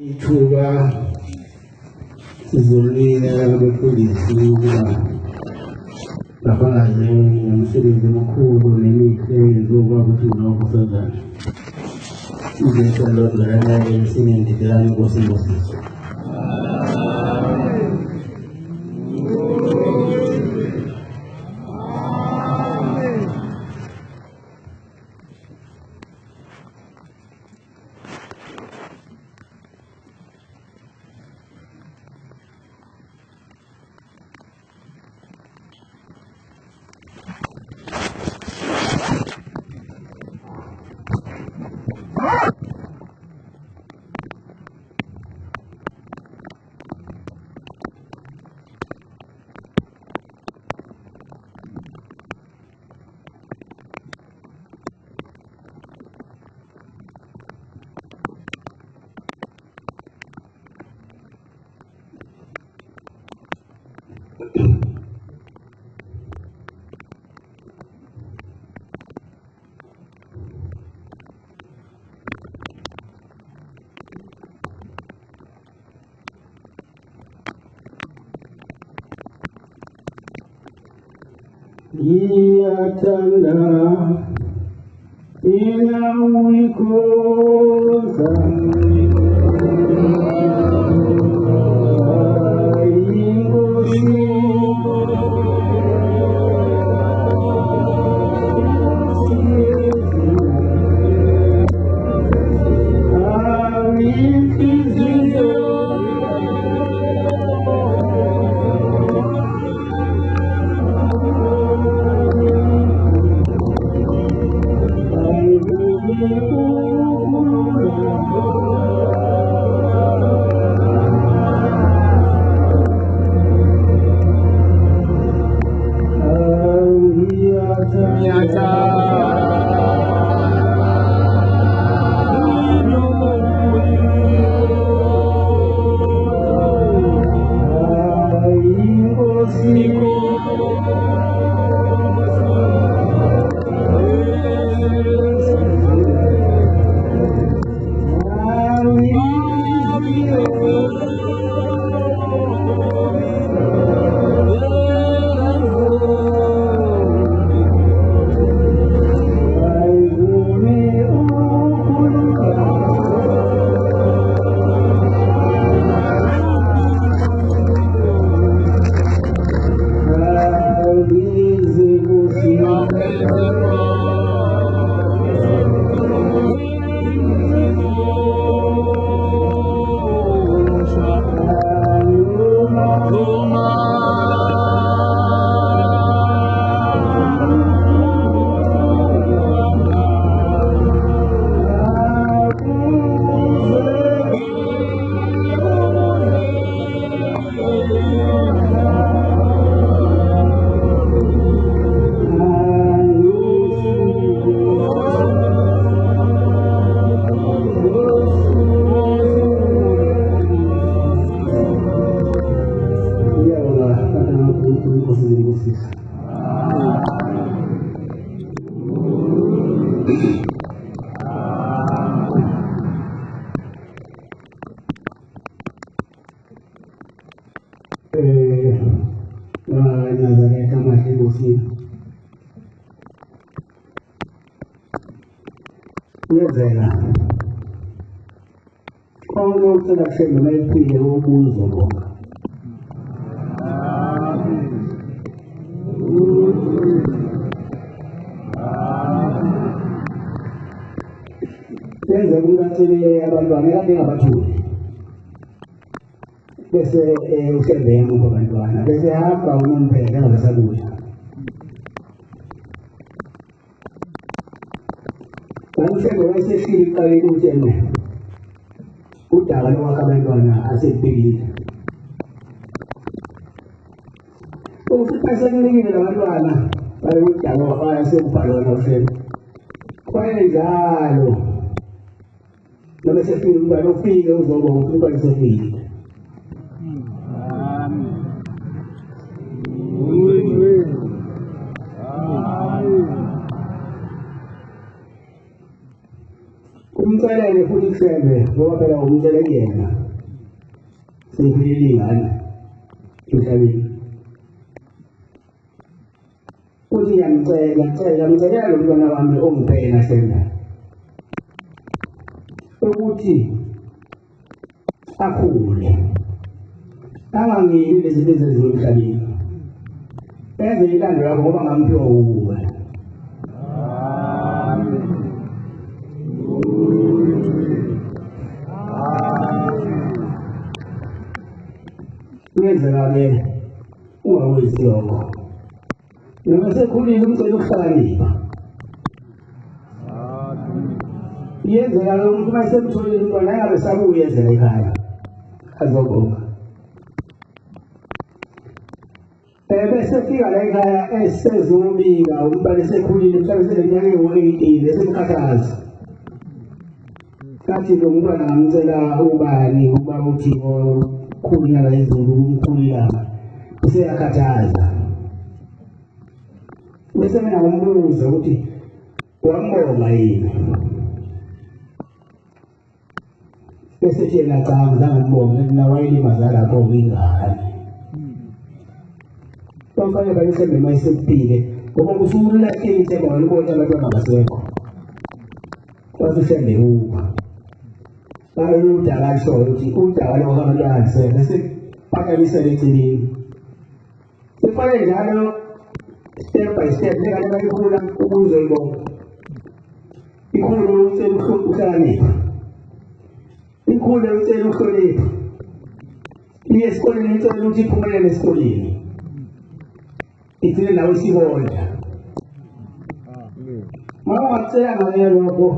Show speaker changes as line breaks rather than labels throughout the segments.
Ichuba sizolile befundisi labangaze umsebenzi omkhulu nemihle ezoba ukuthi unokufezana izinto lodlana esinendidelana ngosibosiso Iyatanda inawikoza Sendo nel figlio uso bocca. Senza durante abbandonerà di una battuta. Questo è un servente come abbandono. Questo è acqua o non pega la salute. Quando c'è come si scarica le luci Utara wakabandona asipili. Ukipasa nini na wadwana wale utara wakaya sempalo na usemi. Kwa njalo na mesafiri mbalo figa uzobo mtuba nisafiri. umcelele futhi kusembe ngoba phela umcele kuyena sengililingana emhlabeni uthi ngicela lo mntwana wami ongiphena sembe ukuthi akhule angangili lezi zinto ezenziwa emhlabeni enze intando yakho ngoba ngamphiwa ukuwe uyenzeka-ke ungawenzi lokho noma sekhulile umcela ukuhlakanipha iyenzeka-ke umuntu uma esemtholile umntwana angabe sabuyezela ekhaya azobonga bese fika la ekhaya esezobika umntwana esekhulile mhlawumbe seneminyaka engu-18 esemkhathaza kathi lo mntwana ngamcela ubani ukuba uthi khulunyaka lezulu umkhulilanga useyakhathaza bese mina ngombuza ukuthi wambonga yini bese yena cha ngizange ngibonge mina wayelimaza lapho ngingani bamfane bayise noma isepile ngoba kusulahlile ithemba walibona abantwana basekho wasishende uba bayo udala alisho ukuthi udala lo abantwana bese phakamisele eceleni sifale njalo step by step ngeke bayikhula ukuze ibonke ikhulu ucela ukuhlakanipha ikhulu ucela ukuhlonipha iye esikoleni ucela ukuthi iphumelele esikoleni igcine nawe isibonda uma ungacela ngayo lokho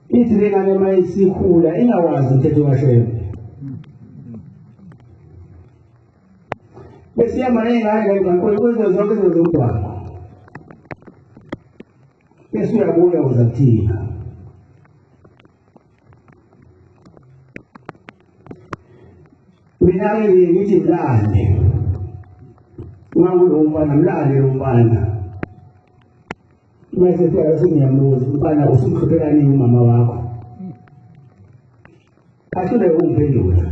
ithi lengane uma isikhula ingawazi umthetho kaShembe bese ihamba ney'ngane emgwaqweni kwenze zonke izinto zomgwaqo bese uyabuya uza kuthina mina-ke ngithi mlande uma kulo mfana mlande lo mfana mase phela sengiyambuza umfana usumkhiphelani umama wakho athule umphendula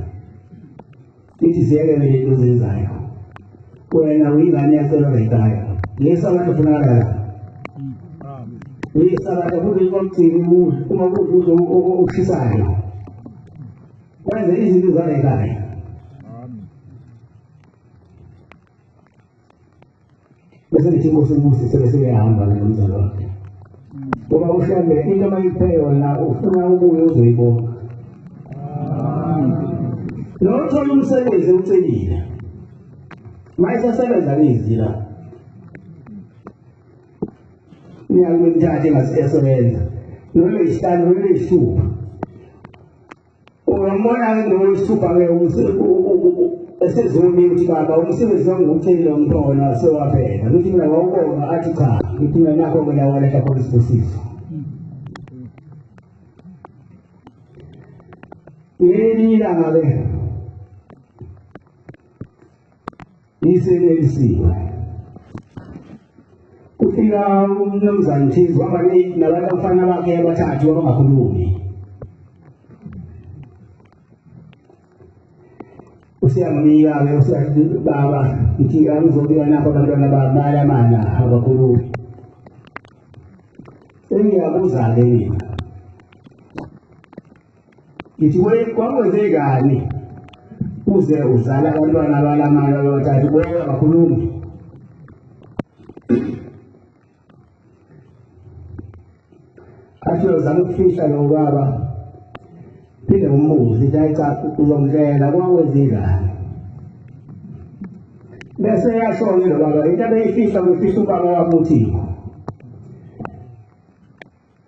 ithi ziyekele lento zenzayo wena uyingane yaselwa ekhaya lesi abantu kufunakala lesi abantu kuthi komgcini uma kudla okushisayo wenze izinto zala ekhaya bese ngithi inkosi ubusi sebeseyahamba nomzalo wakhe ngoba uHlembe into mayipheyo la ufuna ubuye uzoyibona nothola umsebenzi ucelile mayisasebenza lezi la niyakuthatha engasiyasebenza nolwesihlanu nolwesithupha ungambona-ke nolwesithupha-ke esezomile ukuthi baba umsebenzi wami ngokuthelile umntwana sewaphela ukuthi mina wawubonga athi cha ngithi mina nakho-ke la waletha khona isibusiso ngelinye ilanga-ke iselelisiwe kufika umnumzane thize waba nabantu abafana bakhe abathathu abangakhulumi usiyamnika-ke usiyathi baba ngithi angizobika napho abantwana babalamana abakhulumi sengiyabuza-ke mina ngithi kwakwenzekani uze uzala abantwana abalamana abathathu bonke abakhulumi athi uzama ukufihla lo baba phinde umbuze ithi hayi cha uzongitshela kwakwenzekani bese yasho-ke lo baba into abeyifihla kuyifihla ubaba wami uThixo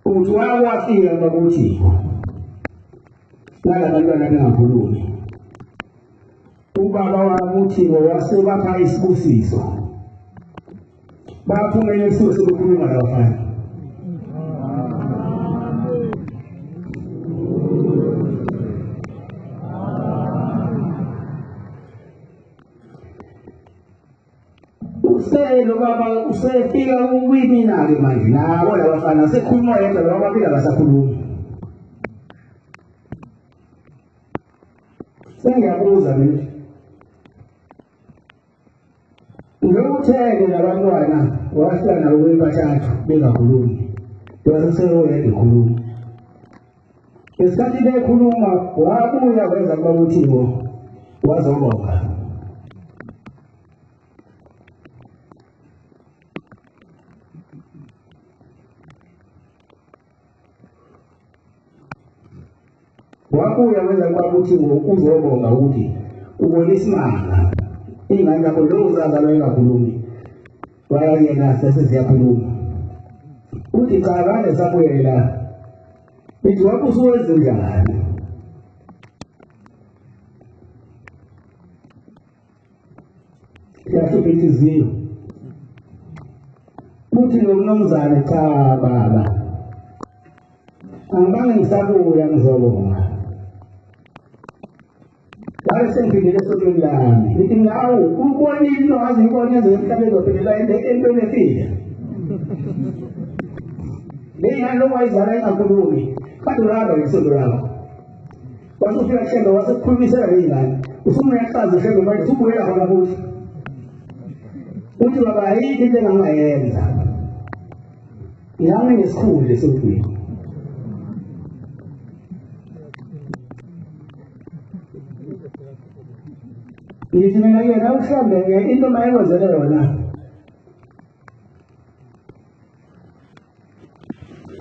ukuthi wakwafika bakuThixo nala bantwana bengakhulumi ubaba wami uThixo wasebapha isibusiso baphumele isibusiso sokukhuluma labafana uselo baba usefika uwinina ke manje nabo labafana sekhuluma yedwa laba babili abasakhuluma. Sengiyabuza mina ngokuthele labantwana wahlala nabo bebathathu bengakhulumi waseseyona ikhuluma esikhathi bekhuluma wabuya wenza kuba uThixo wazobonga wabuya wenza kuba uThixo uzobonga ukuthi ubona isimanga ingane yakho lo uzazalwa engakhulumi wayayena sesiyakhuluma uthi cha kade sabuyela ithi wakho usuwenze njani yahlupha inhliziyo uthi lo mnumzane cha baba angibange ngisabuya ngizobonga sengiphindile esotweni lami lithi ngawo ubonile wazi ngibone ezemhlabeni zophelela entweni efile leyani lo wayizala engakhulumi kade uraba ngesondo lakho wasufika kuhlelo wasekukhulumisela leyingane usumuyachaza uhlelo manje usubuyela khona futhi uthi baba ayikho into engangayenza ngihame ngesikhulu lesotweni ngithi mina yena uhlambeke into mayekwenzele yona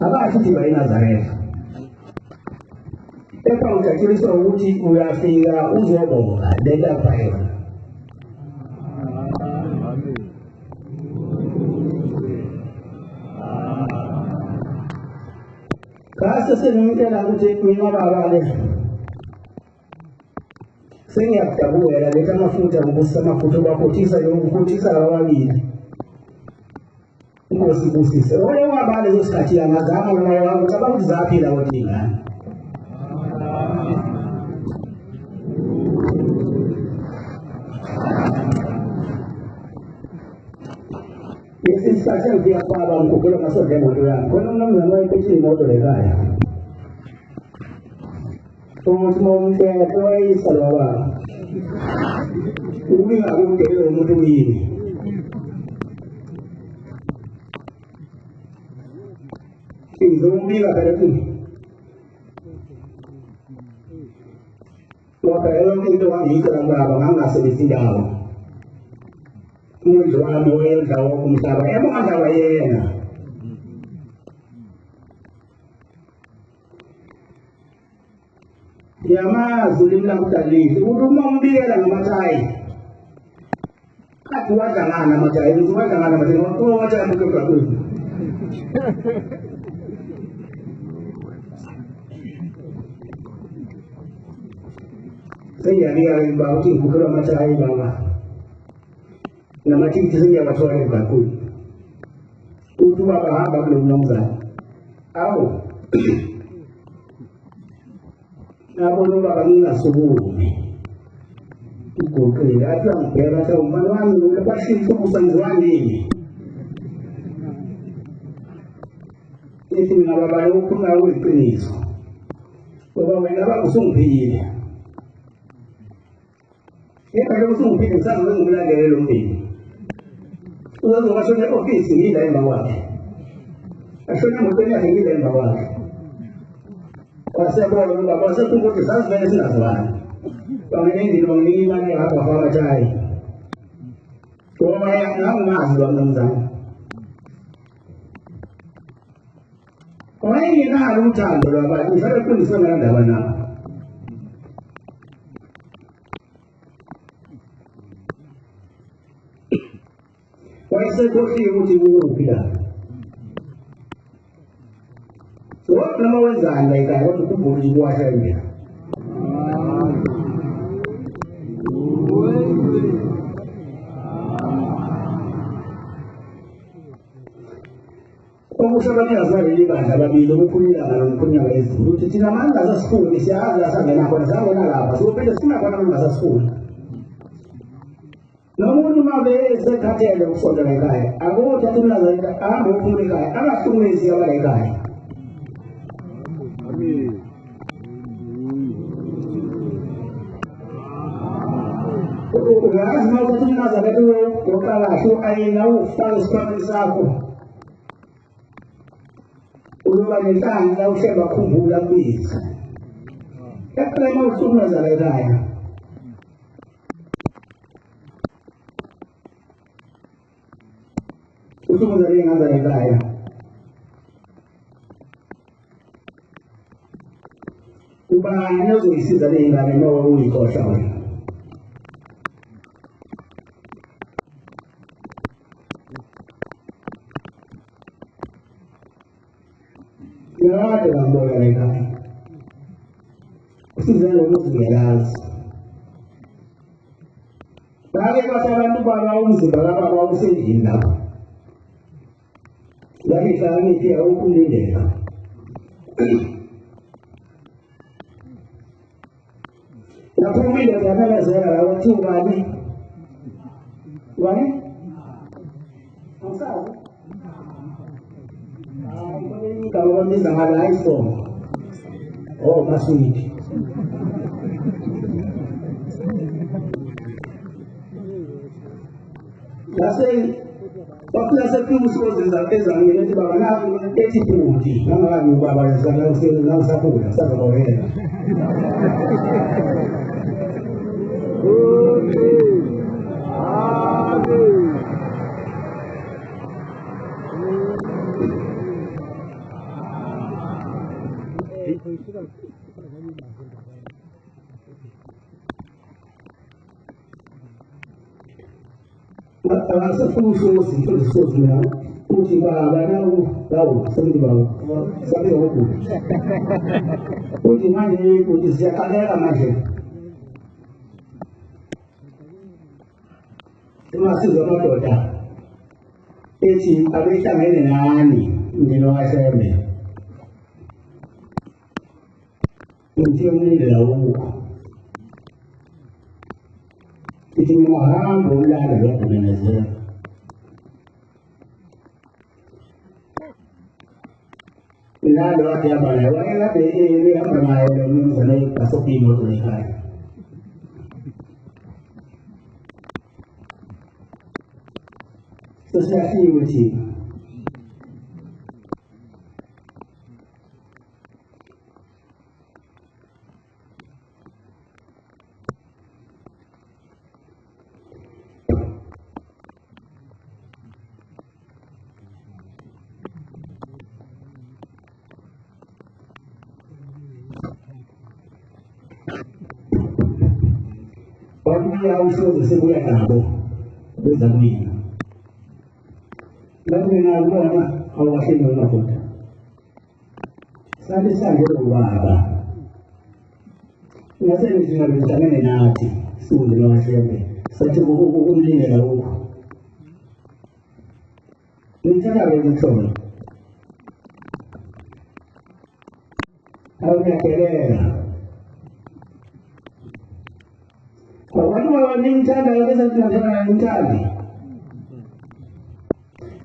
abasho ukuthi bayiNazaretha epha ujatshuliswa ukuthi uyafika uzobonga lelapha yona kase sengimtshela ukuthi mina baba le sengiyakudabulela letha amafutha ngibusisa amafutha obakhothisa yokukhothisa ababili inkosi ibusise oyo waba leso sikhathi angazama noma wabo cabanga ukuthi zaphila kodwa ingane isikhathi ngiyafaba ngikhuphula amasonto emoto yami khona umnumzane wayephethe imoto lekhaya umuntu momthetho wayisala baba ubinga akudele umuntu umyini izomubika phela kuthi waphela into wangiyicela baba ngangasebenzisi indawo umuntu wami oyenza umhlaba emandla wayena yamazi limnakudalile ukuthi uma umbikela ngamathayi athi wadlangana amathayi ukuthi wadlangana amathayi wamathayi amukebhakwethu sengiyabika ukuba ukuthi ngikhuphela amathayi baba namathikithi sengiyabathola ebhakwethu uthi ubaba hamba kulo mnumzane awu nabona ubaba ngingasukumi ugoqile athi angibheka athi umfana wami ulebashisa ukusenziwa nini ithi mina baba lokhu kungayiqiniso ngoba wena baba usungiphile yeka lokhu usungiphile ngisazi ngimlandele lo mpilo uzozobashona e-ofisi ngidla emva kwakhe ashona emotweni yakhe ngidla emva kwakhe wasebona ubaba wasekhuluma ukuthi sazivele singazwani bangenendile banginika imali engapha kwamathayi ngoba ngangingazi lo mnumzane wayengenalo uthando lwabantu ngihlale qindiswe ngalendaba nabo wayesekhohliwe ukuthi kuyophila noma wenzani la ekhaya kodwa ukhumbule ukuthi kuwasha endlela okusho abanikazi baleli bandla ababili okukhulunyana nomkhulunyana ezulu ukuthi thina manje asasifuni siyazi la sangena khona sangena lapha sophinde sifuna khona manje asasifuni Namuntu mabe sekhathele ukusondela ekhaya. Akutho athumela ahambe uphuma ekhaya. Angahlukumezi abala ekhaya.
Amen.
Uyazi uma ukuthi uNazaretha uyoqala kahle ayina ufaka isikhwameni sakho. Uyoba nenhlanga la uhleba khumbula kubiza. Eqala uma usukumeza ekhaya. Usukumeza lengaza ekhaya. Ubani ozoyisiza le ngane noma uyikhohla wena. Yade ngambona le ngane. Usizele ukuzingelazi. Bake bathi abantu baba umzimba kababa usendlini lapho. Yakihlala ngithi awukho umlindela. Naphumile ngiyaphelekezela la ukuthi ubani? Ubani? Awusazi? Hayi, igama bambiza ngala iPhone. Oh, maswidi. Wakula sekufika usikozeza ezangeni ethi baba naku ethi bhuti nangani ubaba yesana usakhula sazokwela. Sefuso sintozisozi mina uthi baba nawu sebenzi baba sabe ngokuthi uthi manje uthi siyaqaleka manje emasizo amadoda ethi abehlangene nani umndeni waShembe uthi umlindela ukho ithi mahamba ulala lokho menezela Nalo watu hapa na wale ile hapa na wale mzee kasopi moto ni hai. Sasa hii uti. Wakuya ushoze sebuya nabo beza mina lapho ngiyabona awashilo madoda sale sanje ubaba ngase ngizingabihlangene nathi sifunde lwashembe sathi ukumlindela ukho ngithanda ukuthola awuyakelela Watu wanimtanda waweza tunataka nimtandi.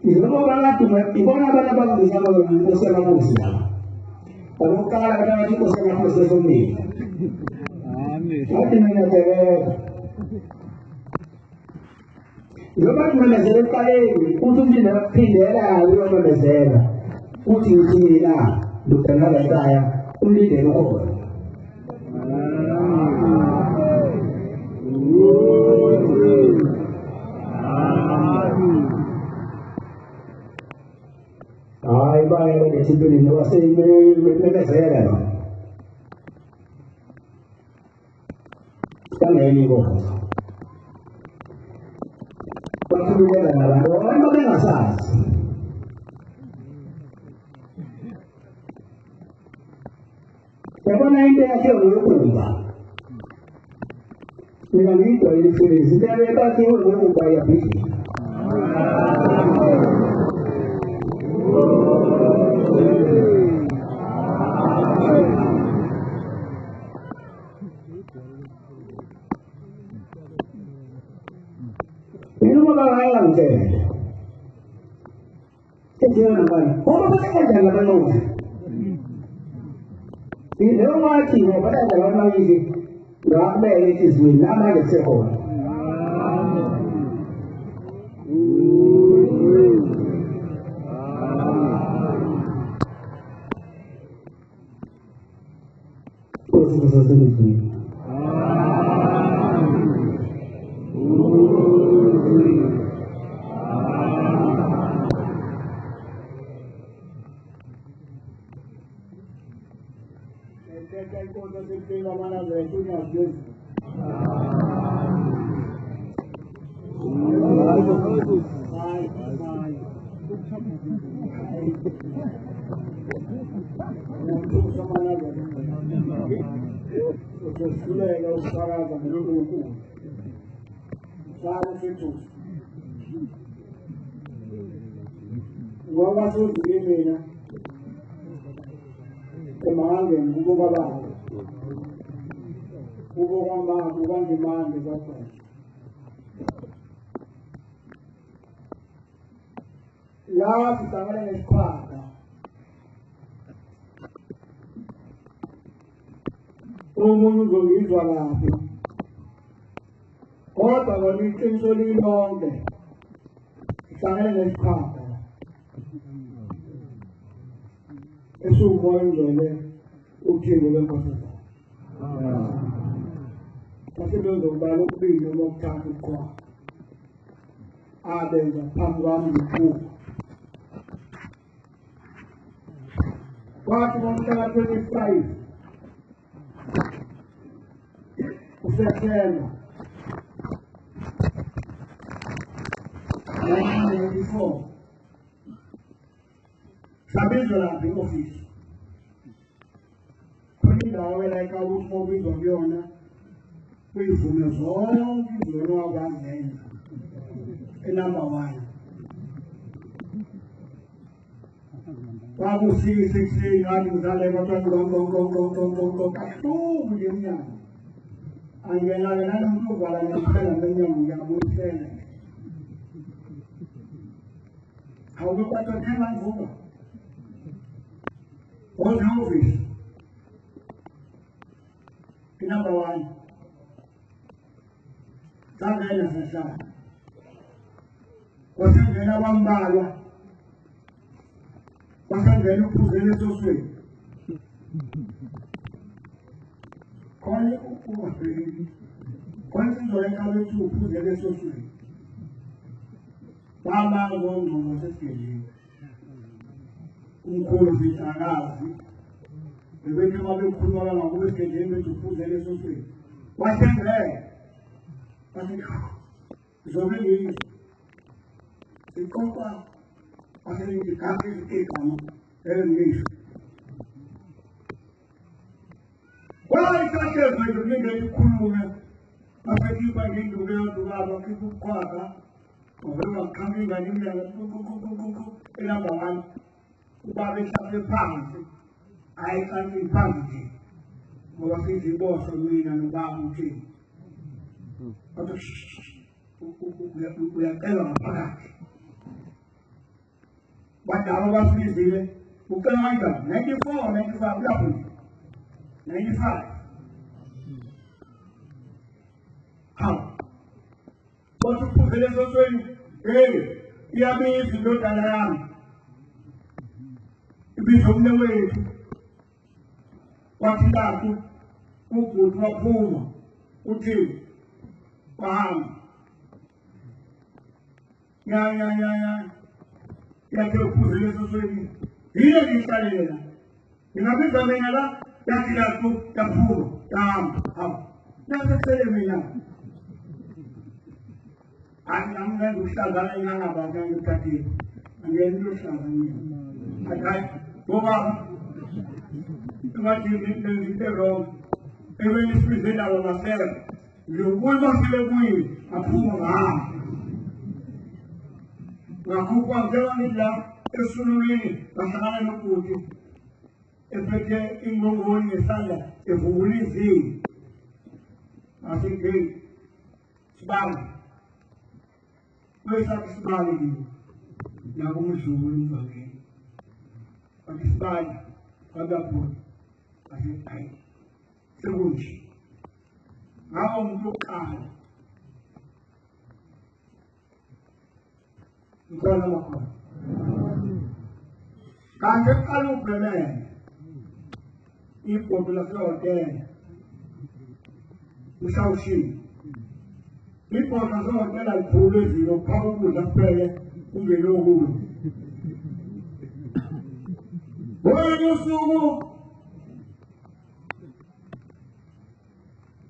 Ndio bana ibona bana babu sana kusema Mungu. Wanokala kama ni kusema Mungu. Amen. Watu ninataka. Ndio bana tunazele pale utumbi na pindela ndio tunazela. Uti na dukana kaya ulinde huko. Ay, vaya, que siempre no va a ser me será. También digo. Cuando tú llegas a la hora, no me las haces. Te pones a interacción, no culpa. Mira, listo, y si te había pasado, no me vaya a pique. ngaya ngitshele ethina bani ngoba kusebenza ngabalungu Leyo ngathi ngoba badala bamangisi ngabele isizweni namanje kusekhona La stavano nel quadro. Un golito all'api. Ora con il pensolino onde. Stavano nel quadro. E su un po' in dove uccido le cose. Perché devo dare un figlio montato qua. Adesso parlando di fuoco. Quatro montadas de país. O Sereno. De fogo. Sabendo lá, tem ofício. Quando dá o ele acaba o fogo do avião, né? Foi o meu sonho, eu não aguardei. É number one. Vamos se anos a levantar com cachorro de minha. Angela não não vai na escola minha mulher muito séria. Algo para tocar lá fora. Onde eu vi? Que não vai. Tá vendo essa chave? Você vê na bambala. Quando vem o poder do seu olha o poder. Quando não é cada o poder do seu fala no você tem curso de análise. Eu vejo que uma vez por hora na rua que tem o poder do seu mas é sobre isso. Se compara Pasal ini kaki kamu, Indonesia. Kalau kita kerja itu dari kulungan, apa sih bagi dua bagi kuasa, orang kami bagi yang kuku, enak banget. Bagi sampai pagi, air sampai pagi, mesti dibawa semua dan bangun sih. Atau kuku yang apa? Baca Allah sendiri, bukan lagi 94, 95 berapa? 95. Waktu pulang sesuai, ia beri sudut dalam, ibu suami wei, waktu itu, ukur pun, uji, paham, ya. Ya que eu pus ele sobre ia de escalera. E na vida também ela já tira tu, já puro, já não se cerimônia. Ang nang gusta galing nga bagay ng kati. Ang yelo sa kanya. Agay, boba. Tumati din pero even if we did our master, you will not be able to approve Nakupa jawa nila esunulini nasana nukuti efeke ingongoni esala evulizi asike sibang Isibali nabo umzulu ngake isibali abapho asihayi sekunje ngawo umuntu oqala ngicela lokho kanti eqala ubhemene ibhodo lasehotela usawushini ibhodo lasehotela liphule ezilo phaka ukudla kuphele kungelokudla Olha usuku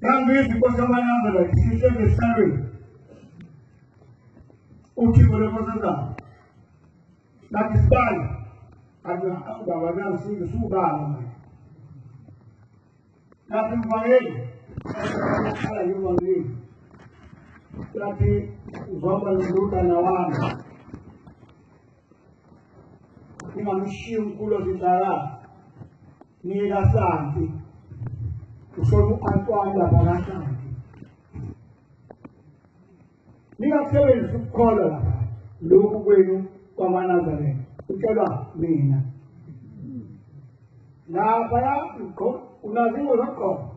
Kambizi kwa samananga la kisha besari ukibole kwanza na kisbali ana baba singe subana na kumwele ala yumali lati zoma luka na wana Ima mshio mkulo zitara ni rasanti usomu antoanda barasanti ni akewe nsukola luku kwenu kwa manazare ukela mina na baya unazimu rako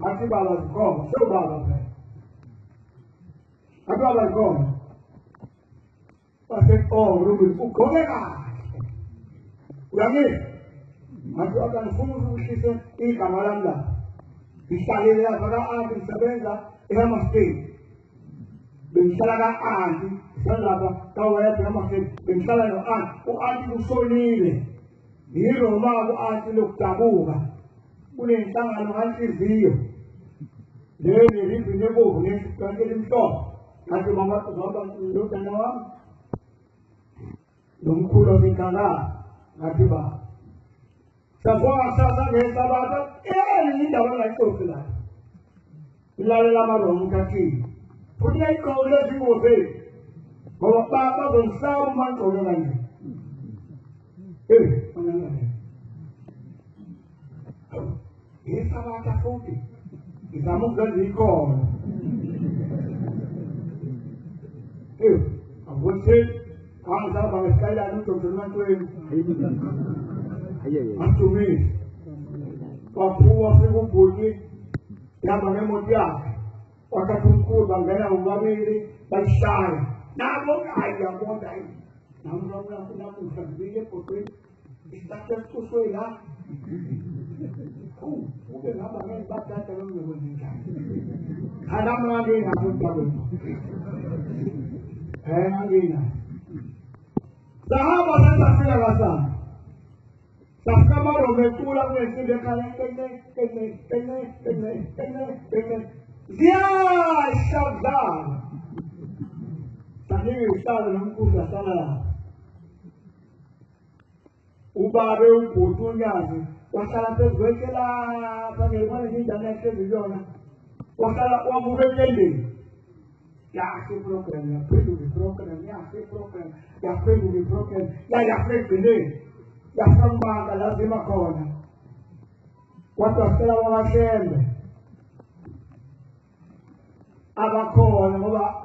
ati baba ziko so baba baba ziko Pasal rumit ukolega. Ulangi. Matu akan semua sisa ini kamaran dah. Misalnya pada anak sebenarnya ia mesti. Misalnya anak, misalnya kau ia mesti. Misalnya anak usul ni. Ini rumah anak luk tabuha. Punya tangan anak dia. Dia ni punya buku ni sekarang dia minta. Nanti mama tu bapa luk tanam. Lumkulo bintanga ngatiba Safwa sasa ngesa bata ni dawa la kokla Ilale la maro mkati Punya ikaule ziwobe Kwa baba gonsawo man kola nani Manangane Esa bata kote Isamu gadi ikola Avonse Ang sabi ng kaya ano tutunan ko yung ang tumis. Papuwa sa kong buti, yaman mo diya. Pagkatungkod ang gana umamili, bagsari. Namo kaya mo dahil. Namo na kung sabihin po ito, istakyan ko so ila. Huwag na ba ngayon, ba't natanong naman niya? Hanap namin ang gawin mo. Ang ina. Sahaba sasa kila rasa. Kama wamekula kwenye kene. Zia shabdan. Tani ustadi na mkuza sana. Ubabe upotunyazi. Wakala tezwekela pangelmani hinda neke vijona. Wakala wamuvekele. Ya hace broken, ya pelu de broken, ya hace broken, ya pelu de broken, ya pele, ya samba lazima kona. Watu wasela wanashembe. Abakona ngoba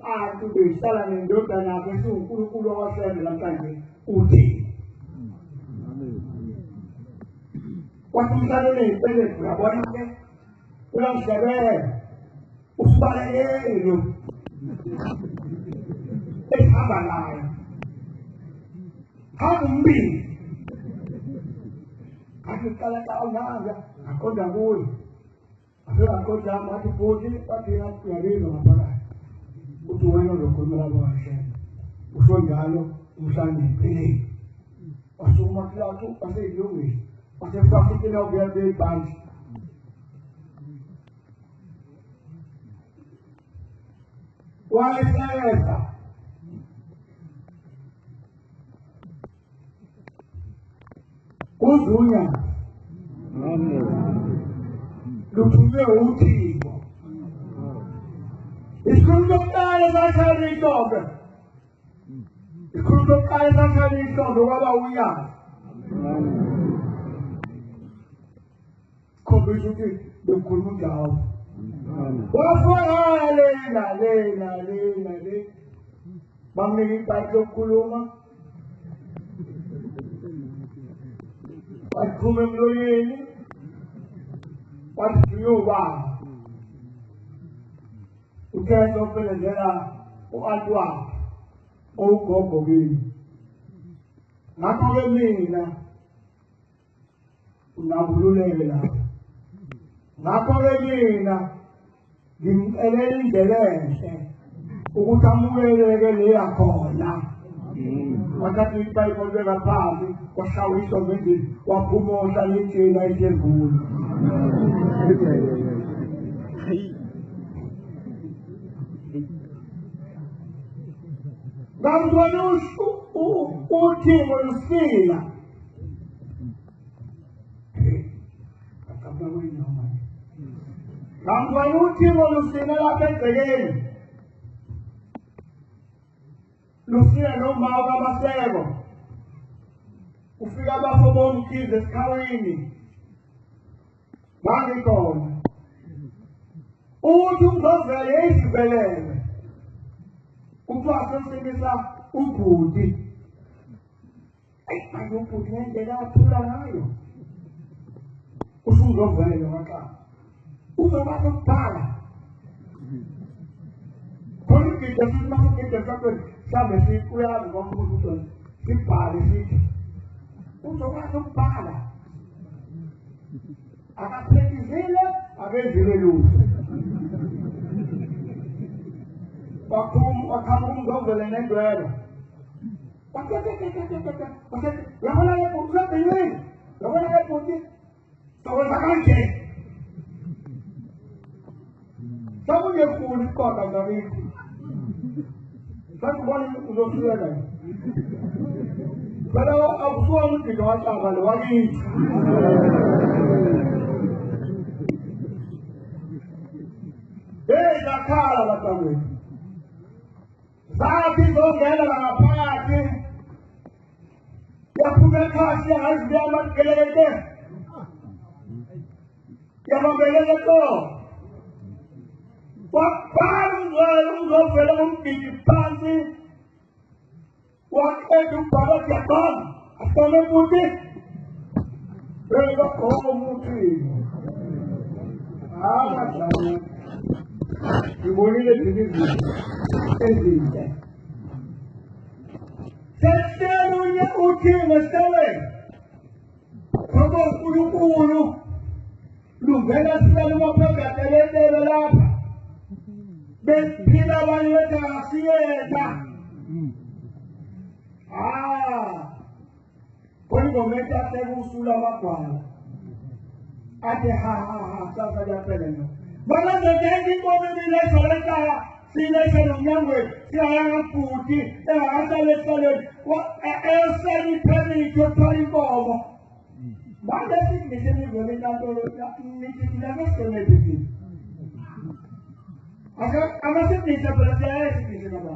atu besala nendota na kesu unkulunkulu washembe lamkanje uthi. Watu msalele pele kurabona ke. Ulamshebe. Usbalero ehabalaya hambi akikala kaonanga akonda ngoi akonda mati podi pati ya lelo mapara utuwano lokomela bwashe usonjalo musani pele asuma kila tu pase yowe pase pasi na oberde bank Waliseleza kuzunya lutume uthixo isikhulumo sokuqala sathana intombe isikhulumo sokuqala sathana intombe kwaba uyazi khombisa ukuthi bekhuluma ngawo
wafaka le bamnika ipaki yokukhuluma wathuma emlonyeni wathi uyobaba ukhetha ophelezela u-anti wakhe owugogo kimi ngakho-ke mina ungabululeke lapho ngakho-ke mina ngimcelela indlela enhle ukuthi amukeleke le yakhona wathatha ipayipi olibeka phansi washaya ihlombe endlini waphumosha letsheni ayithengulo ngamzwana uthimo lusina ngamzwana uthimo lusina lapha egcekeni lusina nomama kamaseko ufika abafo bomkhize esikhawini wangikhona ukuthi umzovele isibelele kuthiwa sesimisa ubhuti ayi ubhuti ngendlela aphula ngayo usuzovele waxa uzoba sokubhala khona igide sithi masugide sakweni mhlawumbe sikuyazi kwamfuza ukuthi sibhale sithi uzoba sokubhala akaphekizile akezile lutho wakhamba umzovele nendwelo yabona lebhuti usebhilini yabona lebhuti sokwenza kanje sakungefuni iqoda ngakithi sakubona uzofika phela akusuwona udiga wahlaba lo wakithi zakhala batangweni zathi zongena ngaphakathi yaphuka ekhasi yangaziyamankeleke yamambeleke wabhala uzovela umgidi phansi waqeda ubhalathi yakhona asole futhi bekakhona umuthi ngibonile izinto ezinhle seselunye uthi ngeselweni ngoba uNkulunkulu luvela sisaluma phakadelele lapha bephila abanye bethi asiyeka kolingomete asekusula amagwala athi ha sasa yaphela no balazekeni inkomo imileso lekhaya siyilethe nomnyangweni siyayanga futhi engakahlali esikaleni eseni iphemithi yokuthwala inkomo manje sithi nivele enkantolo nithi thina sesimedizini amasidise phela siyayesidise naba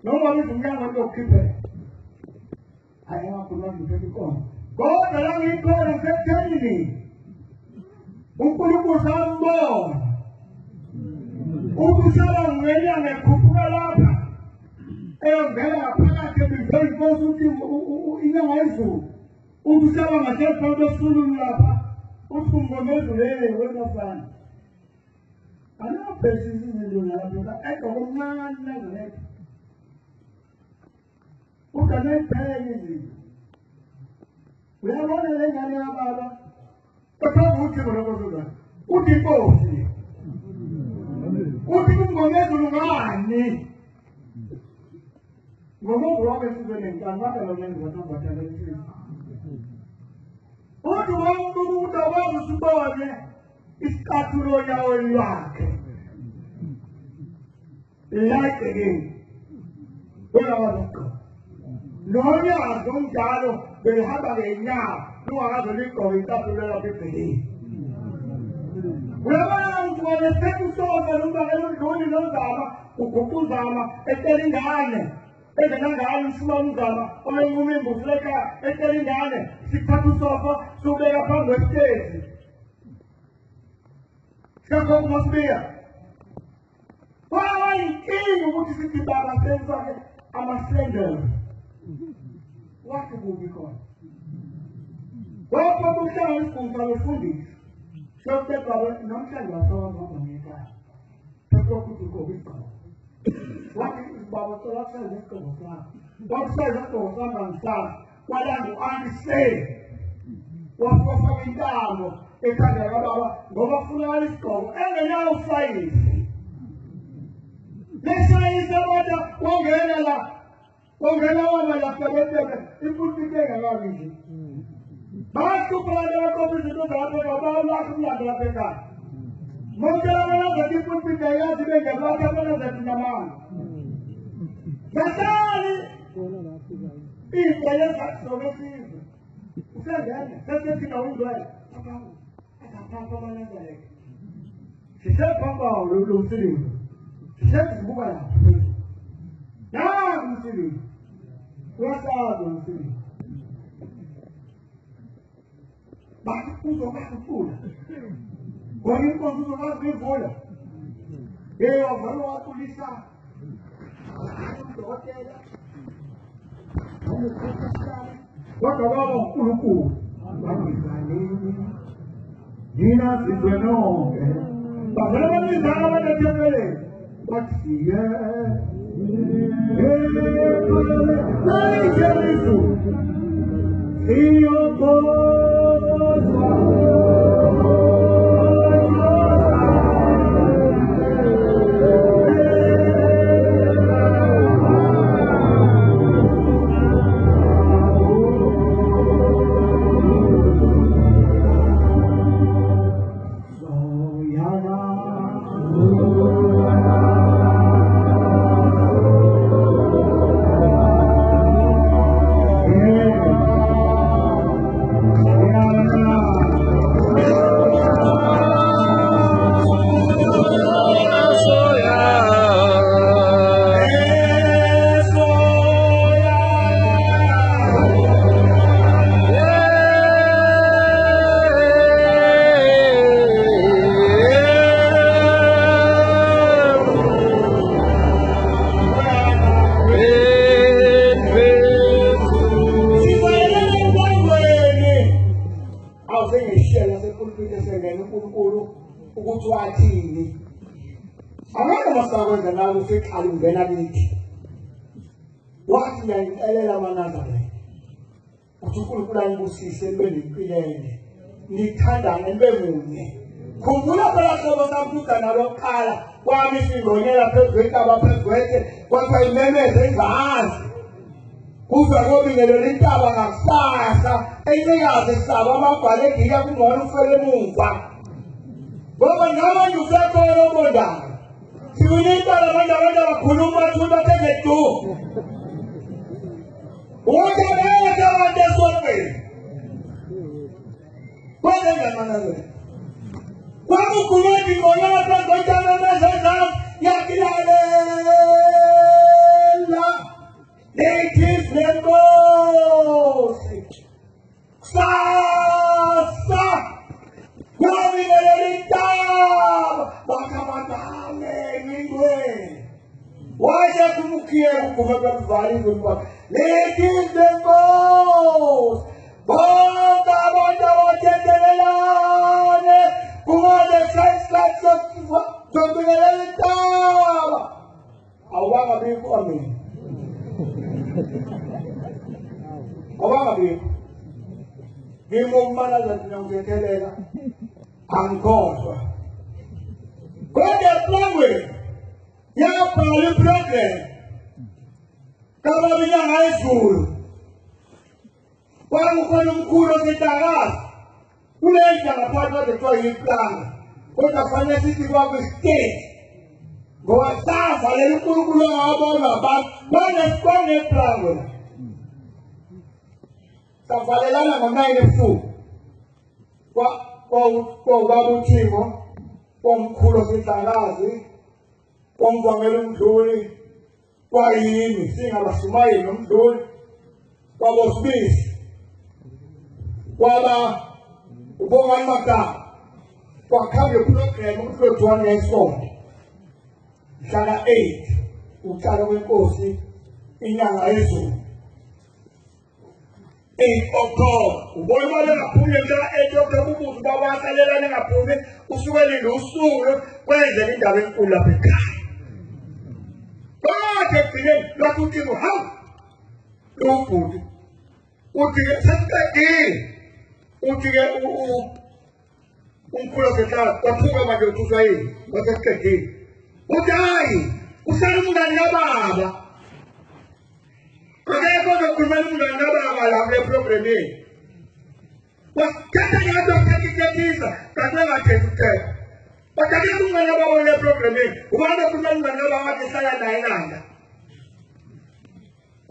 noma lithi umnyango lokukhiphela hayi engakhuluma ngithetha inkomo kodwa la ngiyikhona ngisekutheni uNkulunkulu sambona ukusala ngwenya ngekhuphuka lapha eyongena ngaphakathi ebizweni inkosi uthi inyanga yezulu ukusala ngasephakathi esulwini lapha uthi ungomezulele wena fana anaphesi izinto lapha egokomncane nezileke ukanayibheke izinto uyabona le ngane yababa Katabu uthi ngokuzoba uthi inkosi uthi kungomezulu ngani ngomuntu wabe sizwe nkanqaka lo ngenza ntombatana lesizwe uthi wonke awazi usibone isicathulo yawo lwakhe like again uyabona nonyazi umdalo behamba ngenyawo luhamba ligqoke incathulo lapha ebheleni uyabona ukuthi sekusonke lumbakela udluli nozama uguquzama etela ingane engenangane usula umzama omenyuma imbuzi lekhaya etela ingane sithatha usofo siwubeka phambi kwesitezi Shaka kumwambia. Why king ukuthi sithi baba senza ama-slender. What will be called? Wapo kuhlala isikhundla lofundisi. Sokuthe baba namhlanje wasoka ngomnyaka. Phela ukuthi ukubikho. Wathi baba tolakha isikolo sakho. Wakusaza isikolo sakho kwalangu understand. Wafaka intambo ekhanda kababa ngoba ufuna isigqoko engenawo size. Lesize abantu wongena la. Wongena wona la kabethe imputike ngakabi nje. Bakuphela bakophizinto zakho baba lakumlanda lapha ekhaya. Mongela bona ngathi imputike yazi bengelapha bona zathi namanga. Yasali. Ingcele zakusizwe. Usengena sesethi na undwele. Akapha amanazaleke. Sisepha lo msebenzi. Sisibuka lapha. Umsebenzi. Uyasazi umsebenzi. Bakufuna. Ngoba inkonzo uzokwazivula. Wavalo wakulisa. Udokotela. Kodwa baba uNkulunkulu. Nina sizwe nonke. Bavela bamizana abathembele. Bathi ukuthi wathini abantu basakwenza nawe useqala ungena kithi wathi ngiyanicela amanazarene ukuthi uNkulunkulu angibusise nibe nempilele nithandane nibe munye khumbula phela hlobo samfuza nalokuqala kwami singonyela phezulu abaphezulu kwakho imemeze engazi kuza ngobingelela intaba ngakusasa encikazi sisaba amagwala egika kungona ufele emumva ngoba ngamanye usekhona obondana sikunintala abantu abakhuluma bathi bathethe tu uthebeke abantu esofeni kwenzengamanazela kwakukhuluti ngonyala phezulu yakilalela Ladies and boys, sasa, kami nalilitaw, makamatame, ngingwe. Wala kumukia kumabali kwa. Ladies and boys, bonga bonga watendelelane, kumade sense kami nalilitaw. Awanga biku amin. Obama bi ngimo mana la tinongekelela angozwa kodwa plangwe ya pali program kama bila high school kwa mkono mkuu kitarazi unaenda napata kwa hii plan utafanya sisi kwa state kwa sasa leo kulukulu abona ba kwane plangwe Kavalelana ngonaye fu kwa babu chimo kwa mkhulo sithangazi kwa mvangela umdluli kwa yini singabashumayeli nomdluli kwa bosibisi kwaba ubongani magama wakhambe program ukuzothiwa ngesonto mhlaka 8 uqala kwenkosi inyanga yezulu 8 October ubona bale ngaphumile mhlaka 8 October ubuzo bawasalelane ngaphumi usukele ngosuku kwenzela indaba enkulu lapha ekhaya kodwa ekugcineni lwakuthi hawu ubhuti uthi sesiqedile uthi ke umkhulu wasehlala wathuka manje uthuswa yini wasesiqedile uthi hayi usale umngane kababa akekho ozokhulumela umngane kababa la kule program yeni wathatha nyathi wasekikethisa kanti engathetha ukuthetha wakakekho umngane kababa kule program yeni ubona okhulumela umngane kababa wathi hlala naye nanda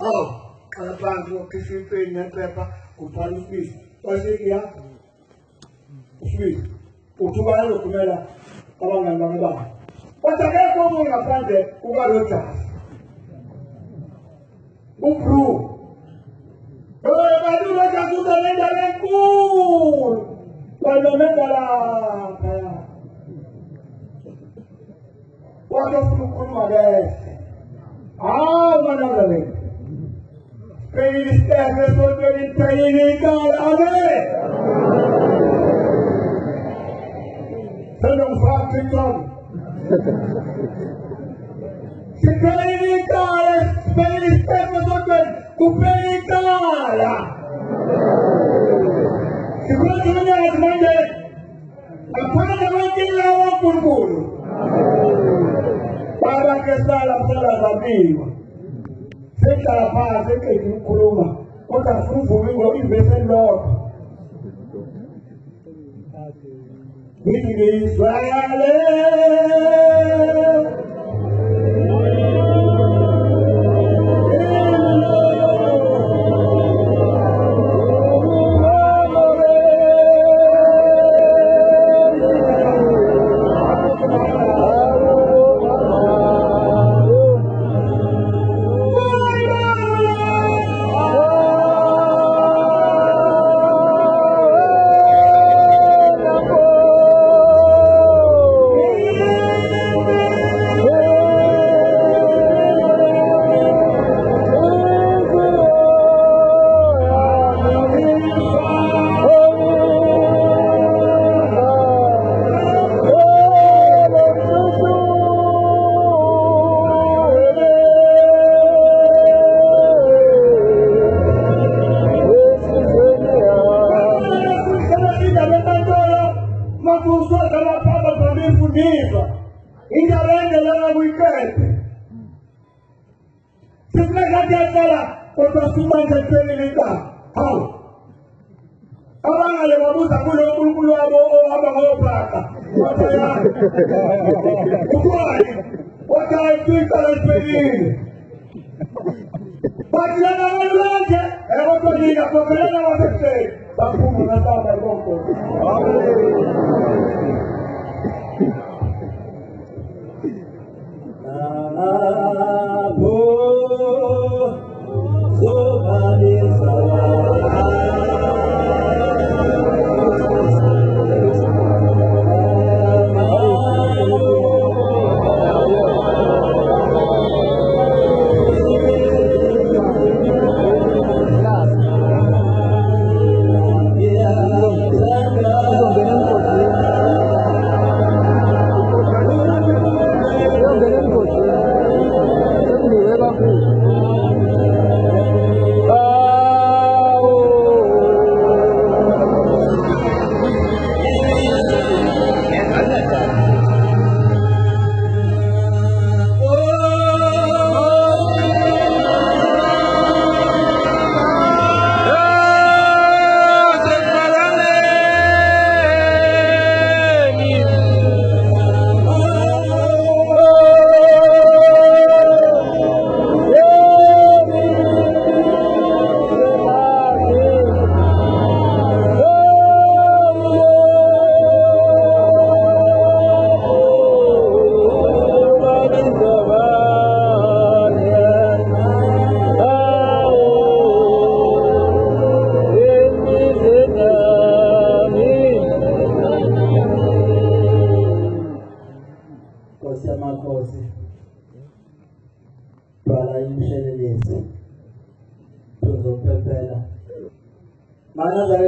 awu qala phansi wokhisa ipeni nephepha kubhala usibizo wasekuya usibizo uthubana lokhulumela abangani bangababa kodwa akekho omunye ngaphandle kukaRogers ubru bantu Rogers uzalenza lenkulu walomenza lapha watofuna ukukhuluma lehle manabale Minister sontweni tayinikala amen Senomfakton Sikayinikala Minister sontweni kupenikala Sikulanjanya azmande apana wengine wakumbulu Para kesala msala zabiwa Sehlala phansi eqedi ukukhuluma kodwa sivumingo ivese lokho ngizizwale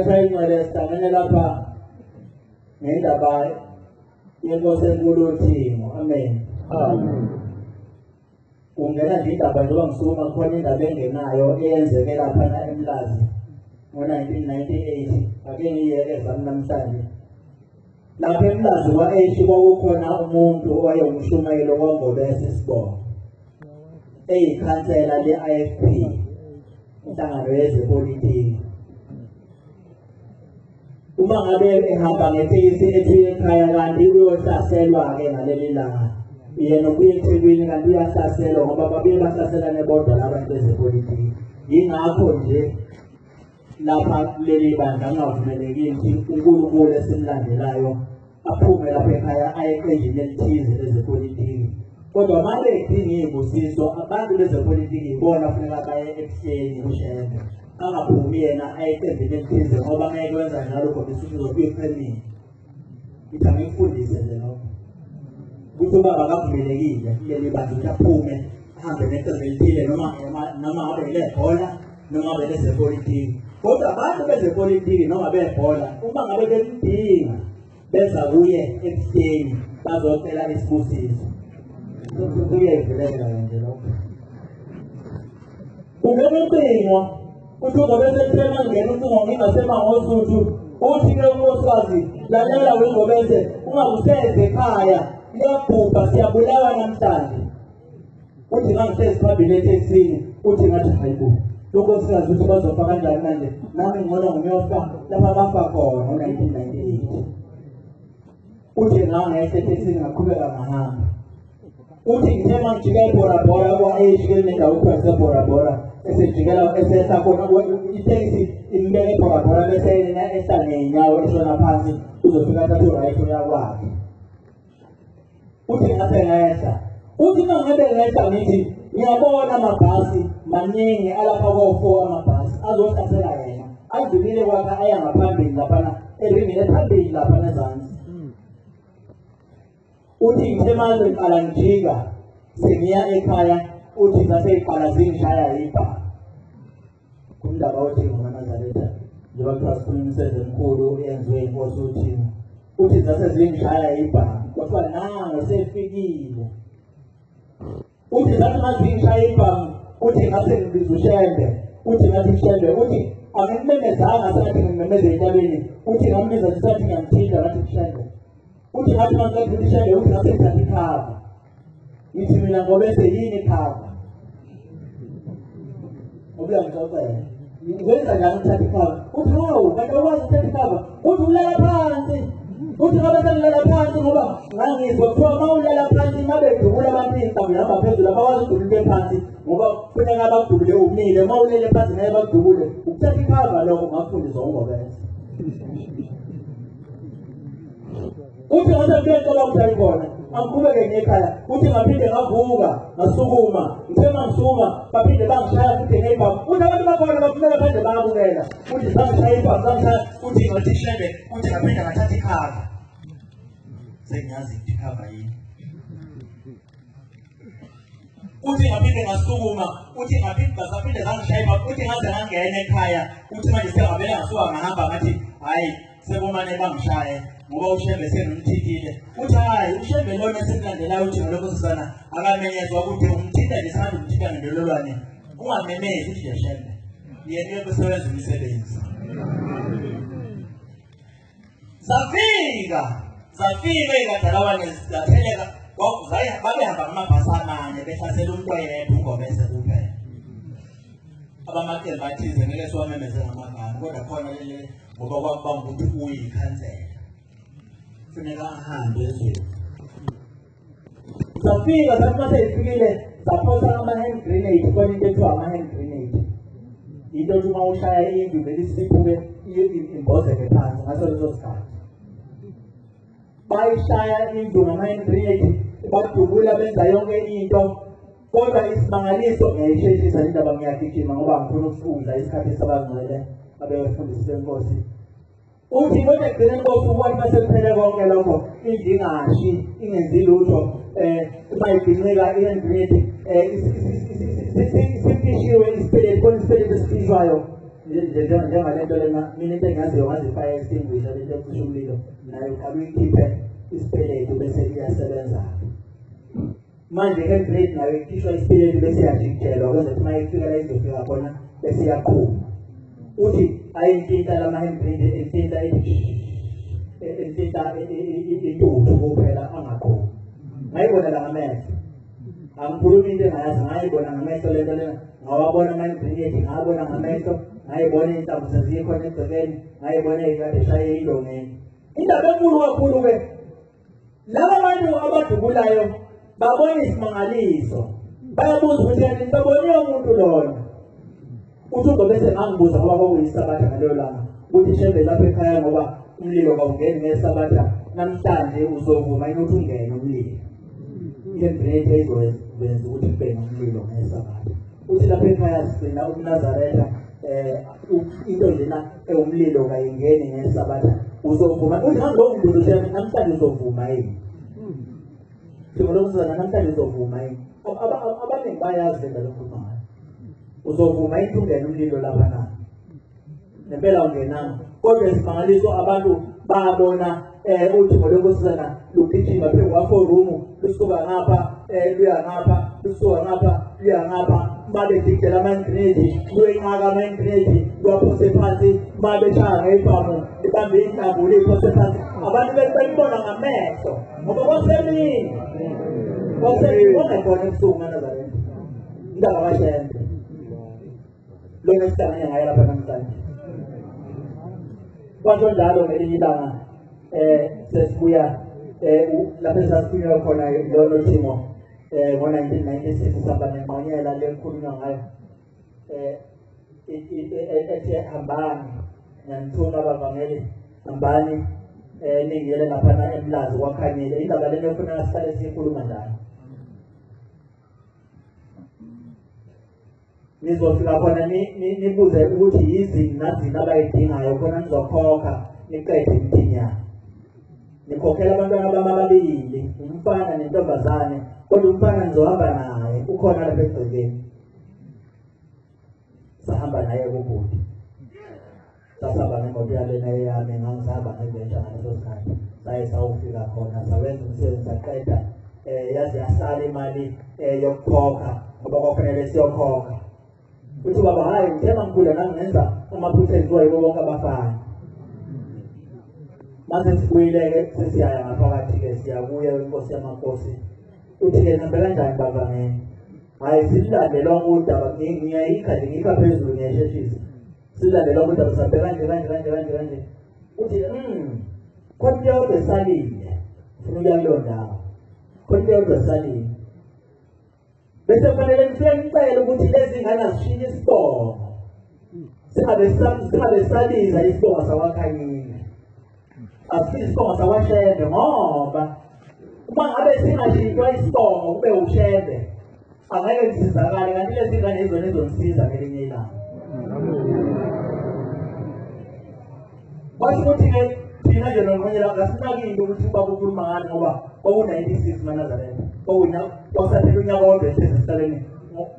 shaya ingcwele sihlangene lapha ngendaba yenkosi enkulu uThimo. Amen. Ungena nje indaba njengoba ngisukuma khona indaba engenayo eyenzeke lapha eMlazi ngo-1998 ake ngiyeke zami namhlanje. Lapha eMlazi kwa-H kwakukhona umuntu owayengumshumayeli wangobese Sibongo eyikhansela le-IFP inhlangano yezepolitiki. Uma ngabe ehamba ngetekisi ethi ekhaya kanti uyohlaselwa-ke ngaleli langa yena ubuye eThekwini kanti uyahlaselwa ngoba babuye bahlaselane bodwa labantu bezepolitiki. Yingakho nje lapha leli bandla kungavumelekile ukuthi uNkulunkulu esimlandelayo aphume lapha ekhaya aye eqenjini elithize lezepolitiki. Kodwa manje idinga iy'busiso abantu bezepolitiki ibona funeka baye ebuhleni kushembe. Angaphumi yena aye eqenjini elithize ngoba ngeke wenza njalo ngoba isuke izobuye ephelile. Ngithi angikufundise nje lokho. Ukuthi ubaba akavumelekile leli bandla ukuthi aphume ahambe neqembu elithile noma ngabe ilebhola noma ngabe lezepolitiki. Kodwa abantu bezepolitiki noma bebhola uma ngabe belidinga beza kuye ebuhleni bazocela isibusiso. Kuyevulela nje lokho. Ungena ucingo uthi uzobe sekuthema ngena ucingo ngingasema ngosuthu uthi-ke unkosikazi lalela wengobese ungabuseze ekhaya liyabhubha siyabulawa namhlanje. Uthi ngangihlezi phambili etekisini uthi ngathi hayibo lonkosikazi uthi bazofa kanjani manje nami ngibona nguyofa lapha bafa khona ngo-1998. Uthi ngangehla etekisini ngaqhubeka ngahamba. Uthi ngithema ngijika eBhora kwa-H nendawo kuthiwa seBhora esejikela esehla khona itekisi imbeke eBhora bese yena ehla ngey'nyawo eshona phansi uzofika athathe u-right uyakwakhe. Uthi ngase ngehla. Uthi mangabe ngehla ngithi ngiyabona amabhasi maningi alapha ko-4 amabhasi azohlasela yena. Adlulile kwakhe aya ngaphambili laphana eringile phambili laphana ezansi. Uthi ngithemane ngiqala ngijika sengiya ekhaya uthi zaseyiqala zingishaya yibha. Kumndaba othi ngoManazaretha njengoba kuthiwa sikhulumiseze mkhulu yenziwe inkosi uThimo. Uthi zase zingishaya yibha kwathiwa nango sefikile. Uthi zathi mazingishaya yibha uthi ngase ngibiza uShembe. Uthi ngathi uShembe uthi angimemezanga sengathi ngimemeze entabeni. Uthi ngambiza ngisathi ngiyamthinta ngathi uShembe. Uthi ngathi mangicela ukuthi uShembe uthi ngase ngithathe ikhava. Ngithi mina ngobese yini ikhava? Ubuya ngixoxela. Ngikwenza njani ukuthatha ikhava? Uthi hawu kanti awukwazi ukuthatha ikhava? Uthi ulala phansi. Uthi ngoba sengilala phansi ngoba ngangizwa kuthiwa uma ulala phansi uma bedubula abantu iy'ntambo ihamba phezulu abakwazi ukudubula phansi ngoba funeka bakudubule umile. Uma ulele phansi ngeke bakudubule. Ukuthatha ikhava lokho ngakufundiswa ungobese. Uthi ngase ngicela ukuthi ayibona angqhubeke ngekhaya. Uthi ngaphinde ngavuka ngasukuma ngithema ngisukuma baphinde bangishaya futhi ngebhamu. Uthi abantu bakhona baphumela phandle bayabukela. Uthi zangishaya ibhamu zangishaya uthi ngathi Shembe uthi ngaphinde ngathatha ikhava. Sengiyazi ukuthi ikhava yini. Uthi ngaphinde ngasukuma uthi ngaphinde zangishaya ibhamu. Uthi ngaze ngangena ekhaya uthi manje sengavele ngasuka ngahamba ngathi hayi sekumane bangishaye ngoba uShembe sengimthithile. Uthi hayi uShembe lona sekulandelayo uthi ngalokho sisana akamenyezwa ukuthi umthinta nesandla umthinta ngendololwane ungamemezi uthi Shembe yena uyosebenza umsebenzi. Zafika ikadalawane zatheleka babehamba ngamabhasi amane behlasela umuntu oyedwa ungobese kuphela. Abamaqembu athize ngeke siwamemeze ngamagama kodwa khona lele ngoba kwakubamba ukuthi uyikhansela funeka ahambe ezweni. Zafika zathi mase ifikile zaphosa ama-hand grenade khona into ethiwa ama-hand grenade. Into yokuthi uma ushaya indlu vele isiphume imbozeke phansi ngaso leso sikhathi. Bayishaya indlu ngama-hand grenade badubula benza yonke into. Kodwa isimangaliso ngiyayisheshisa indaba ngiyagijima ngoba ngifuna ukufunda isikhathi esabangcwele abefundisi benkosi. Uthi kodwa ekugcineni kosuku wathi mase kuphele konke lokho indlu ingashi ingenzi lutho mayiginqika i-hand grenade sifishiwe isipeleti khona isipeleti esikhishwayo njengale nto lena mina into engaziyo ngazi-fire extinguisher lento ecisha umlilo nayo uqale uyikhiphe isipeledu bese iyasebenza. Manje i-handbrake nayo ikhishwa isipeledu bese iyajikelwa kwenza ukuthi uma ifika la izofika khona bese iyaqhuma. Uthi ayintinta lama-handbrake intinta intuthu kuphela angaqhumi. Ngayibona la ngamehlo. Angikhulumi into engayazi ngayibona ngamehlo lento lena. Ngawabona ama-handbrake ngawabona ngamehlo. Ngayibona intambo sezikhona egcekeni. Ngayibona ikade eshaye indongeni. Indaba enkulu kakhulu-ke laba bantu abadubulayo babona isimangaliso. Bayabuza ukuthi kanti babone umuntu lona. Uthi bese ngangibuza ngoba kwakuyisabatha ngaleyo langa ukuthi shembe lapha ekhaya ngoba umlilo kawungeni ngesabatha namhlanje uzovuma ukuthi ungene umlilo. I-handbrake izokwenza ukuthi kube nomlilo ngesabatha. Uthi lapha ekhaya sigcina uNazaretha into lena umlilo kayingeni ngesabatha uzovuma. Uthi ngangilowo muntu shembe namhlanje uzovuma yini? Njengolokuzana namhlanje uzovuma yini? Abaningi bayazi lento lokukhuluma ngayo. Uzovuma yini ungene umlilo lapha na? Nempela ungenanga. Kodwa isimangaliso abantu babona uthi ngolokuzana lugijima phezu kwa-4 lusuka ngapha luya ngapha lusuka ngapha luya ngapha. Babedikela ama-grenade luyenqaka ama-grenade luwaphose phansi babeshaya ngeyibhamu libambe intambo liyiphose phansi. Abantu bebona ngamehlo ngoba kwasemini kwasekhona ebusuku kaNazaretha indaba kaShembe lona esihlangane ngayo lapha namhlanje. Kwasho njalo ngelinye ilanga sesibuya lapha esasikhulunywa khona lolo Timo ngo-1996 sihamba nenqonyela lekhulunywa ngayo ethi hambani nyanithunga abavangeli hambani ningiyele laphana eMlazi kwakhanyile. Indaba lena efuna sihlale siyikhuluma njalo. Nizofika khona nibuze ukuthi yizini nazini abayidingayo khona nizokhokha niqede imdinyana. Nikhokhela abantwana bami ababili, umfana nentombazane, kodwa umfana nizohamba naye ukhona lapha egcekeni. Sahamba naye kubhuti. Sasihamba ngemoto yalena eyami ngangisahamba ngebhesha ngaleso sikhathi. Saye sawufika khona sawenza umsebenzi saqeda yaze yasala imali yokukhokha ngoba kwafanele siyokhokha. Uthi baba hayi ngithema ngikhula nami ngenza amaphutha enziwa yibo bonke abafana. Mase sibuyile-ke sesiyaya ngaphakathi-ke siyabuya inkosi yamakhosi. Uthi-ke nihambe kanjani bavangeni? Hayi sililande lonke udaba ngiyayikha nje ngikha phezulu ngiyasheshisa. Sililande lonke udaba sihambe kanje. Uthi khona yodwa esalile ufuna ukuya kuleyo ndawo. Khona yodwa esalile. Bese kufanele ngicele ukuthi lezi ngane azishiye isibongo. Singabe saliza isibongo sakwaKhanyile. Asifike isibongo sakwaShembe ngoba uma ngabe singashintshwa isibongo kube uShembe angeke ngisizakale kanti lezi ngane izona ezongisiza ngelinye ilanga. Basho ukuthi-ke thina nje nonqonyela ngasinakile ukuthi ubaba ukhuluma ngani ngoba kwaku-96 kaNazaretha. Kwakusaphela unyaka wodwa esezihlaleni.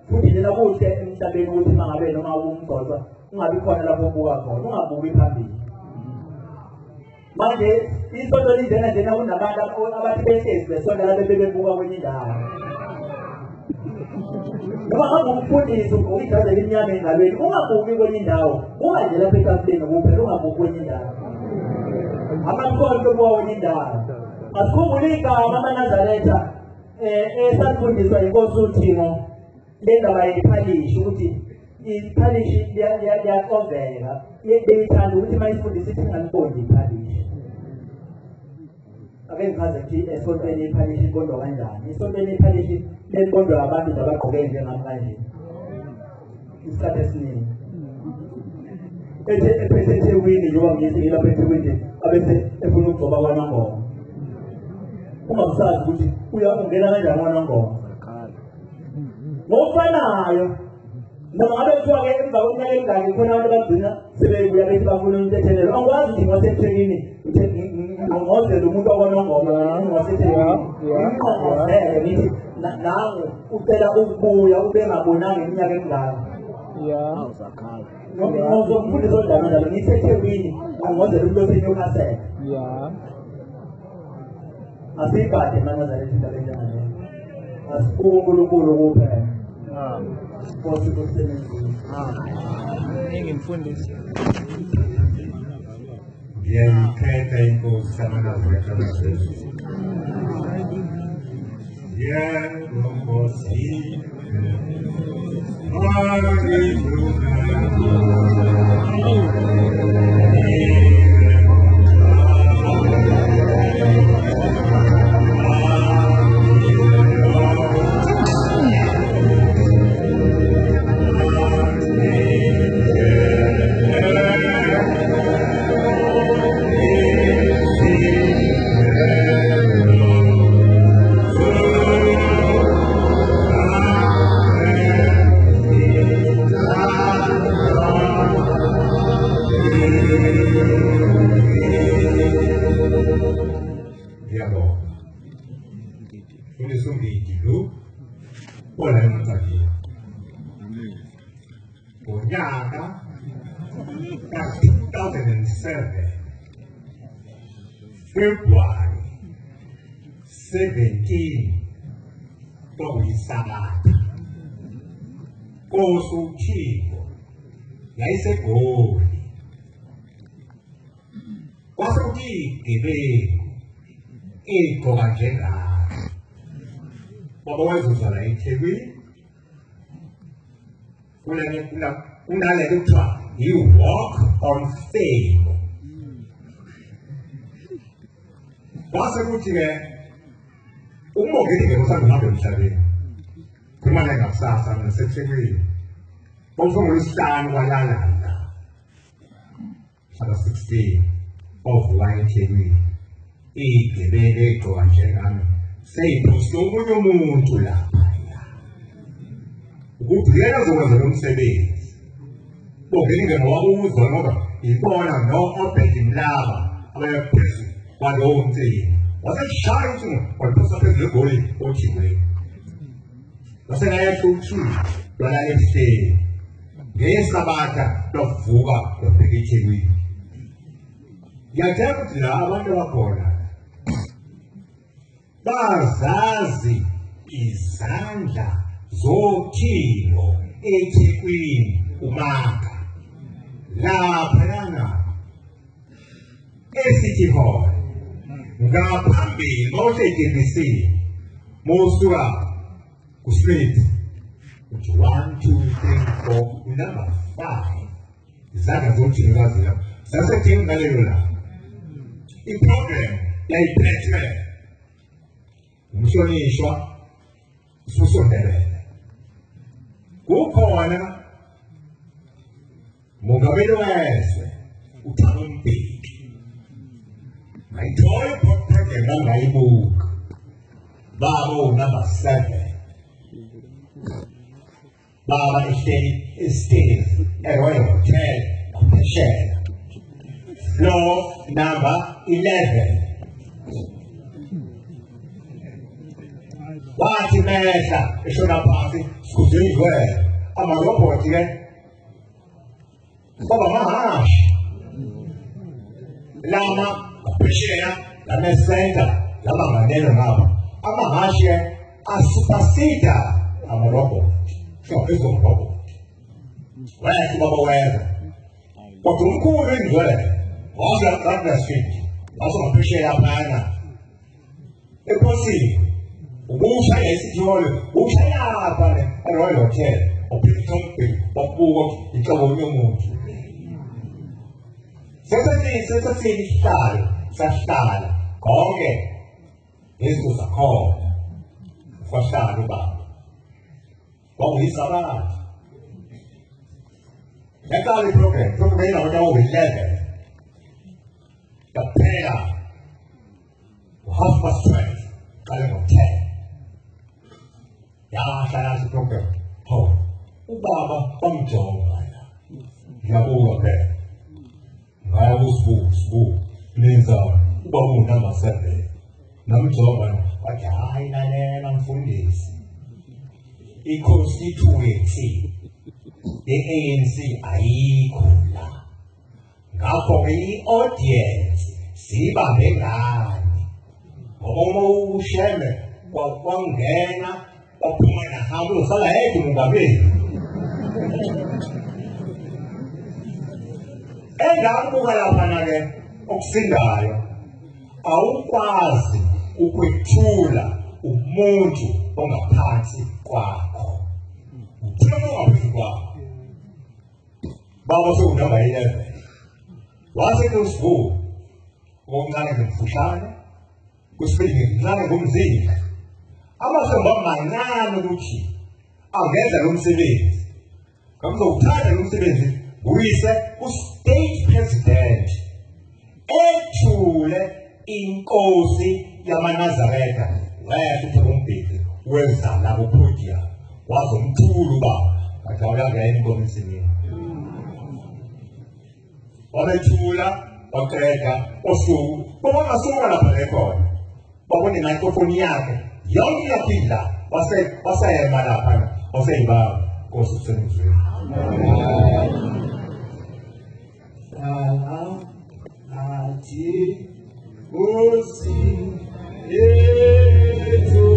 Futhi njena kuhle emhlabeni ukuthi uma ngabe noma umgcotshwa ungabi khona lapho ubuka khona, ungabuki phambili. Manje isonto linjena kunabantu abathi behlezi besonto lapho bebebuka kwenye indawo. Noma ngabe umfundisi uyijazi elimnyama engalweni, ungabuki kwenye indawo. Ungaje lapho etafuleni kuphela, ungabuki kwenye indawo. Amasonto buka kwenye indawo. Asikhumbule igama amaNazaretha esafundiswa inkosi uThimo lendaba yephalishi ukuthi iphalishi liyaqoveka. Beyithanda ukuthi mayifundisa ithi ngalibonde iphalishi. Ake ngichaze ukuthi esontweni iphalishi iqondwa kanjani. Esontweni iphalishi liqondwa abantu abagqoke njengami kanje. Isikhathi esiningi. Ephethe eThekwini njengoba ngilapha eThekwini abese efuna ukugcoba kwaNongoma. Ungasazi ukuthi ungena kanjani kwaNongoma. Ngokufanayo noma ngabe kuthiwa-ke emva kweminyaka emingaki khona abantu bagcina sebebuya bethi bafuna umthethelelo. Angikwazi ukuthi ngaseThekwini ngingozele umuntu wakwaNongoma ngaseThekwini. Ngingqongqozele ngithi nawe ucela ukubuya ube ngabonanga iminyaka emingaki. ngizomfundisa odaba njalo ngithi eThekwini angozela umuntu oseNewcastle.
Yeah.
Asibade mangazaletha indaba enjalo. Asikunkulunkulu kuphela. Futhi kusebenzisa.
Ngimfundisi.
Ngiyayikhetha inkosi samandla kaJesu. Nkosi. Onyaka ka 2007 February 17 kwakuyisabata Nkosi uThixo yayiseGoli kwase kuthi igebengu igqoka njengalo baba wayezozala eThekwini kunale kuthiwa you walk on fame. Kwase kuthi ke umongeli ngekusangihamba emhlabeni kumane ngakusasa naseThekwini ngomhlangano kwalala 16 of eThekwini igebele egqoka njengami seyiphoste omunye umuntu lapha ukuthi yena uzokwenza lo msebenzi bongeke ngowakuzwa ngoba ibona no obheke imlaba abayaphezulu kwalowo msebenzi waseshaya ukuthi waphosa phezulu egoli othikweni wasengayathuthi lona ebuhleni ngesabatha lovuka lobheka eThekwini ngiyathemba ukuthi la abantu abakhona bazazi izandla zothilo eThekwini umaka lapha yana eCity Hall ngaphambili mawuseTBC mosuka kuSmith 1 2 3 4 number 5 izandla zothilo ngazila sasethi ngalelo la iprogram yayiphethwe umhlonishwa uSondebele kukhona Mongameli wezwe uThabo Mbeki ngayithola program ngayibuka babo number 7 baba estate eRoyal Hotel Pheshela floor number 11 wathi mehla eshona phansi sikuzizwe amaroboti ke baba mahashi lama Pheshela lama center lama maneno ngaba amahashi asupasida amaroboti so ezo roboti wathi baba wena kwathi umkhulu indlela waza Gardner Street wazo Pheshela phana ephosini ubushaya isithole ushaya lapha eRoyal Hotel uphithombe wabuka inhlobo yomuntu sesathi sahlala konke izinto zakhona sahlala ubaba kwakuyisabata yaqala program yena ngo 11 yaphela 12:30 qale ngo10 yahlala program ubaba bamjonga yabuka phela ngaya usibu lenza ubaba unamba 7 namjonga wathi hayi lalela mfundisi iconstituency i-ANC ayikho la. Ngakho-ke i-audience siyibambe ngani. Ngoba uma usheme kwangena waphuma nahamba uzosala yedwa umongameli. Engakubuka laphana-ke okusindayo awukwazi ukwethula umuntu ongaphansi kwakho. Uthula ongaphansi kwakho. Baba sewunamba 11. Wasethi usivuka okuncane ngomfushane kusibili ngincane ngomzimba. Amahlombe amancane ukuthi angenza lo msebenzi. Ngakuzowuthatha lo msebenzi uyise u-state president ethule inkosi yamaNazaretha wayethe umbheki wenza la kupodium wazomthula uba bathi awuyangena inkomisini. Wabethula waqeda osuku bangasuka lapha ekhona babone microphone yakhe yonke yaphila wasayema lapha waseyiba Nkosi usemzweni. Nathi Nkosi yethu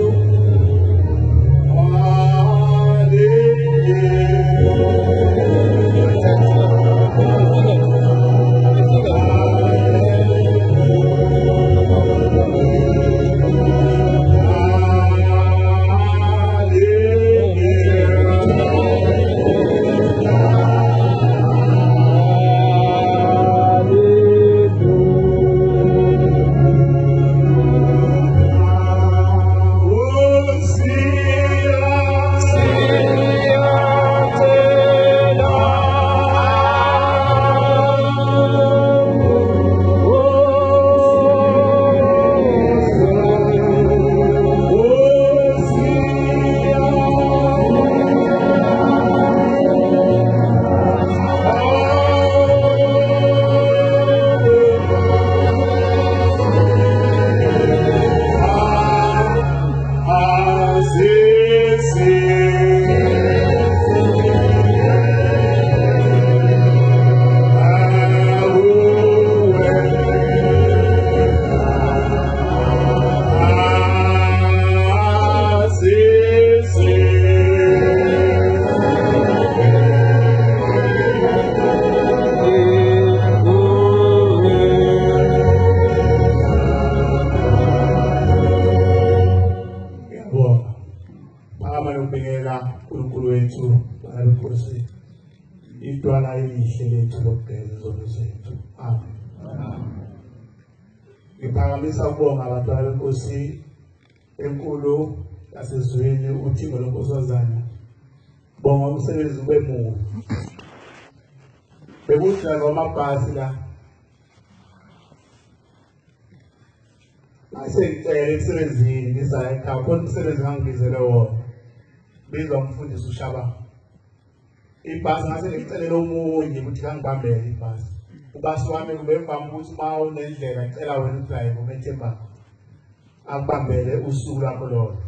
ngiphakamisa ukubonga abantwana benkosi enkulu yasezweni uThixo lonkosazana. Bonga umsebenzi wemuva. Bekuhlala amabhasi la. Asengicela emsebenzini ngiza ekhaya khona umsebenzi ngangizele wona. Bizwa umfundisi uShaba. Ibhasi ngase ngicela omunye ukuthi kangibambele ibhasi. Ubasi wami kubevama ukuthi uma unendlela ngicela wena udrive umethemba akubambele usuku lapho lolo.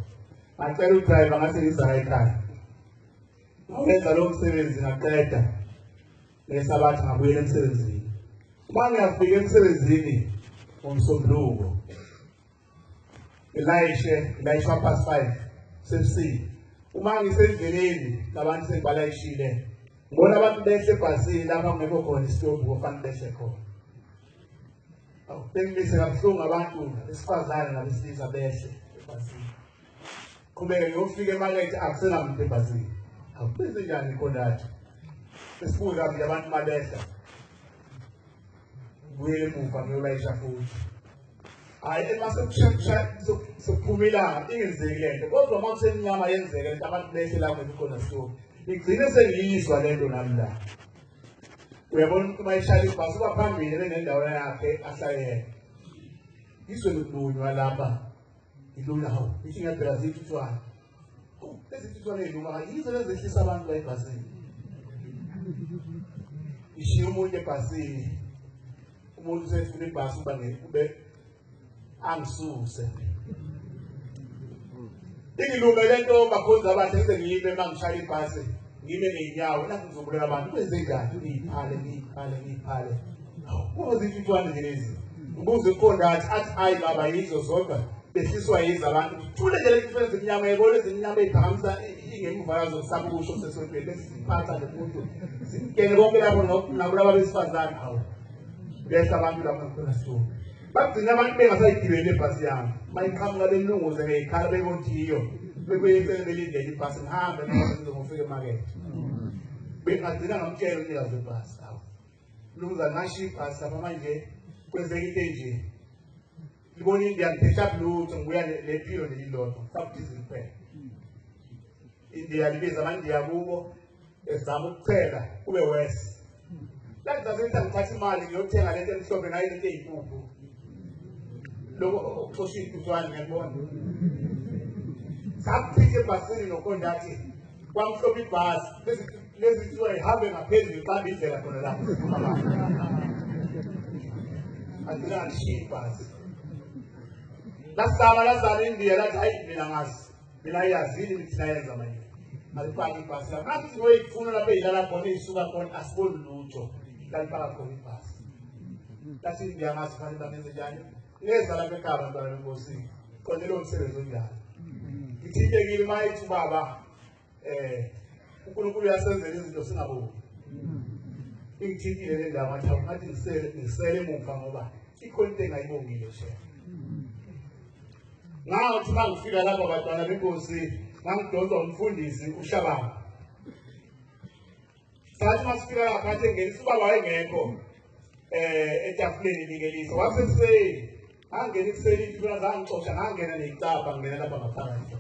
Ngicela udriver ngase ngiza ekhaya. Ngenza lo msebenzi ngaqeda. Ngesabathi ngabuyela emsebenzini. Uma ngiyafika emsebenzini ngomsombuluko. Elayisha past 5 sesini. Uma ngisendleleni labantu sengibalayishile. Ngibona abantu behle ebhasini lapha ngekho khona isitopu ofanele behle khona. Bengilise kabuhlungu abantu besifazane nabesilisa behle ebhasini. Qhubeke ngiyofika emakethe akusenamuntu ebhasini. Akubenze njani khonapho? Sesibuza nje abantu mabehla. Buyele emuva ngiyolayisha futhi. Hayi emasekusha sokuphumela ingenzeki lento. Kodwa uma kusenyama yenzeke lento abantu behle lapho khona isitopu. Ngigcine sengiyizwa lento nami la. Uyabona uma ishaya ibhasi uba phambili nendawo yakhe ahlale. Izwe lokubunywa lapha. Ilula hawo. Ithi ngaphela zithutwana. Ezithutwana eziluma yizo lezehlisa abantu la ebhasini. Ishiya umuntu ebhasini. Umuntu usefuna ibhasi uba ube angisuse. Ingilumele lento bakhonza abahle sengiyibe mangishaya ibhasi ngime ngeenyawo nathi ngizobulela abantu kwenze njani ngiyiphale uze ithuthwane nje lezi ubuze ukhondathi athi baba yizo zodwa behliswa yizo abantu thule nje lekufenza iminyama yebona izinyama eziphakamisa ingemuva yazo sakusho sesontweni bese siphatha lemuntu singene bonke lapho nakulaba besifazane hawo bese abantu lapho khona so bagcina abantu bengasayigibeli ebhasi yami bayiqhamuka belunguze ngekhala bebontiyo bekwenzele belindele ibhasi ngihambe noma ngizofika emakethe bengagcina ngamtshela umnikazi webhasi hawo mnumzane nashiya ibhasi lapha manje kwenzeka into enje libona India ngithetha lutho ngibuya lephilo lelilodwa sabudizili kuphela India libiza amandiya kubo ezama ukucela kube west la ngizasethi ngithatha imali ngiyothenga lento emhlophe nayo lento eyimpuphu lokho okuxosha ithuthwane ngiyabona sakuphike ebhasini nokhondathi kwamhlophe ibhasi lezi thiwa ihambe ngaphezulu iqamba indlela khona lapho adirashiya ibhasi lasaba lazala India lathi hayi mina ngazi mina iyazini mina yenza manje alipaka ibhasi lapho ngathi ngoyifuna lapho eyilala khona isuka khona asiboni lutho lalipaka khona ibhasi lathi India ngazi fanele bamenze njani ngeza lapha ekhaya abantwana benkosi khona lo msebenzi onjalo ngithintekile mayithi baba uNkulunkulu uyasenzela izinto singaboni ingithintile le ndawo ngathi ngisele emuva ngoba ikhona into engayibongile nje ngathi mangifika lapha abantwana benkosi ngangidonsa umfundisi uShabana sathi masifika lapha athi ngenisa ubaba wayengekho etafuleni lingelisa waseseni angena ekuseni ifuna zangixoxa ngangena necapha ngena lapha ngaphakathi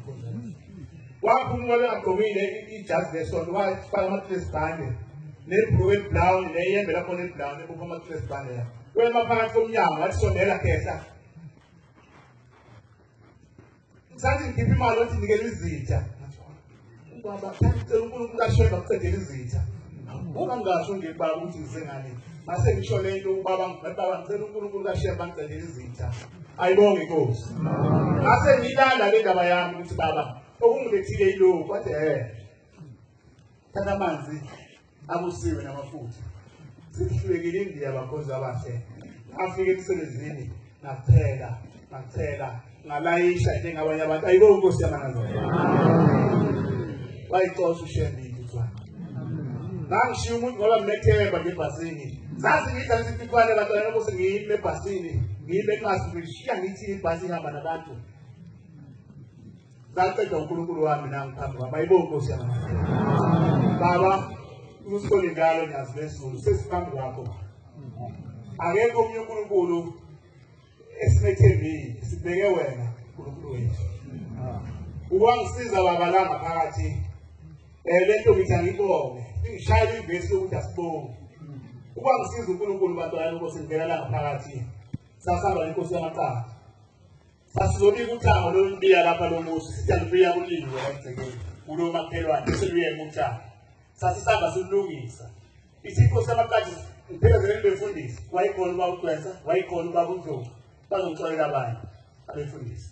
waphuma ngagqokile ijazi lesonto wafaka ama-dressband nebhruku elibrown neyembe lapho lebrown ebupha ama-dressband la wema phakathi komnyango wathi sondela khehla sathi ngikhipha imali othi nikele izitha ubaba ngicela uNkulunkulu ashebe akucedele izitha ungangasho nje baba ukuthi ngizengane mase ngisho lento ubaba ngicela uNkulunkulu ashebe bangicedele izitha ayibonge inkosi mase ngilanda le ndaba yami ukuthi baba okungilethile yilokho wathi thatha amanzi abusiwe namafutha sihlulekile India bakhozi abahle afike emsebenzini ngathela ngalayisha njengabanye abantu ayibonge inkosi yamanazana wayixosha uShendile uthwana ngishiya umuntu ngoba ngimethemba ngebhasini zazi ngidla lesithwane abantwana bose ngiyime ebhasini ngiyime kungasibishiya ngithi ibhasi ihamba nabantu zaqeda uNkulunkulu wami nangiphambi kwami ayibonge inkosi yamanazana baba usibone ngalo nyazi lesizulu sesiphambi kwakho akekho omunye uNkulunkulu esimethembile sibheke wena uNkulunkulu wethu uwangisiza baba la ngaphakathi lento ngithi angibonge ingishayela ivesi ukuthi asibonge uwangisiza uNkulunkulu bantwana bonke singena la ngaphakathi sasamba inkosi yamaqaba sasizobika uthango lombiya lapha lomusi sithi alibuya kulini wayegcekeni kulo makhelwane seluye emuthango sasisamba silungisa isipho samaqathi iphezele lebefundisi wayikhona uba uGcwensa wayikhona uba uNdlovu bazongixolela abanye abefundisi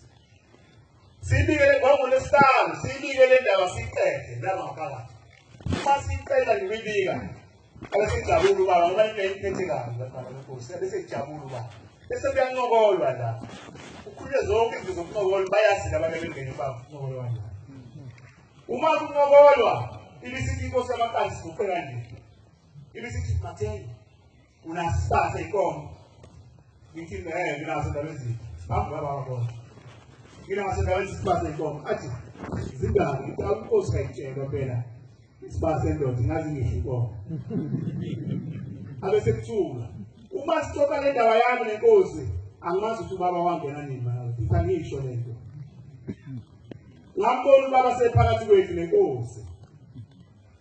sibikele ngolesihlanu sibikele indaba siqede ndaba ngaphakathi uma siqela ngibika abasijabula ubaba ngoba into iphethe kabi lapha lenkosi abesejabula ubaba bese kuyancokolwa la ukhulule zonke izinto zokuncokola bayazi abantu bengene bakuncokolwa uma kuncokolwa ibisithi inkosi yamaqathi sikufe kanje ibisithi Matheni unasiphatha inkomo ngithi nginazo indaba ezini bamba babona nginazo indaba ezisiphatha inkomo athi zindaba ngithi inkosi kayitshelwa phela isiphatha endoda ngazi ngisho inkomo abese kuthula uma sixoxa le ndaba yami nenkosi angimazi ukuthi ubaba wangena nini manje ngisho lento ngambona ubaba sephakathi kwethu nenkosi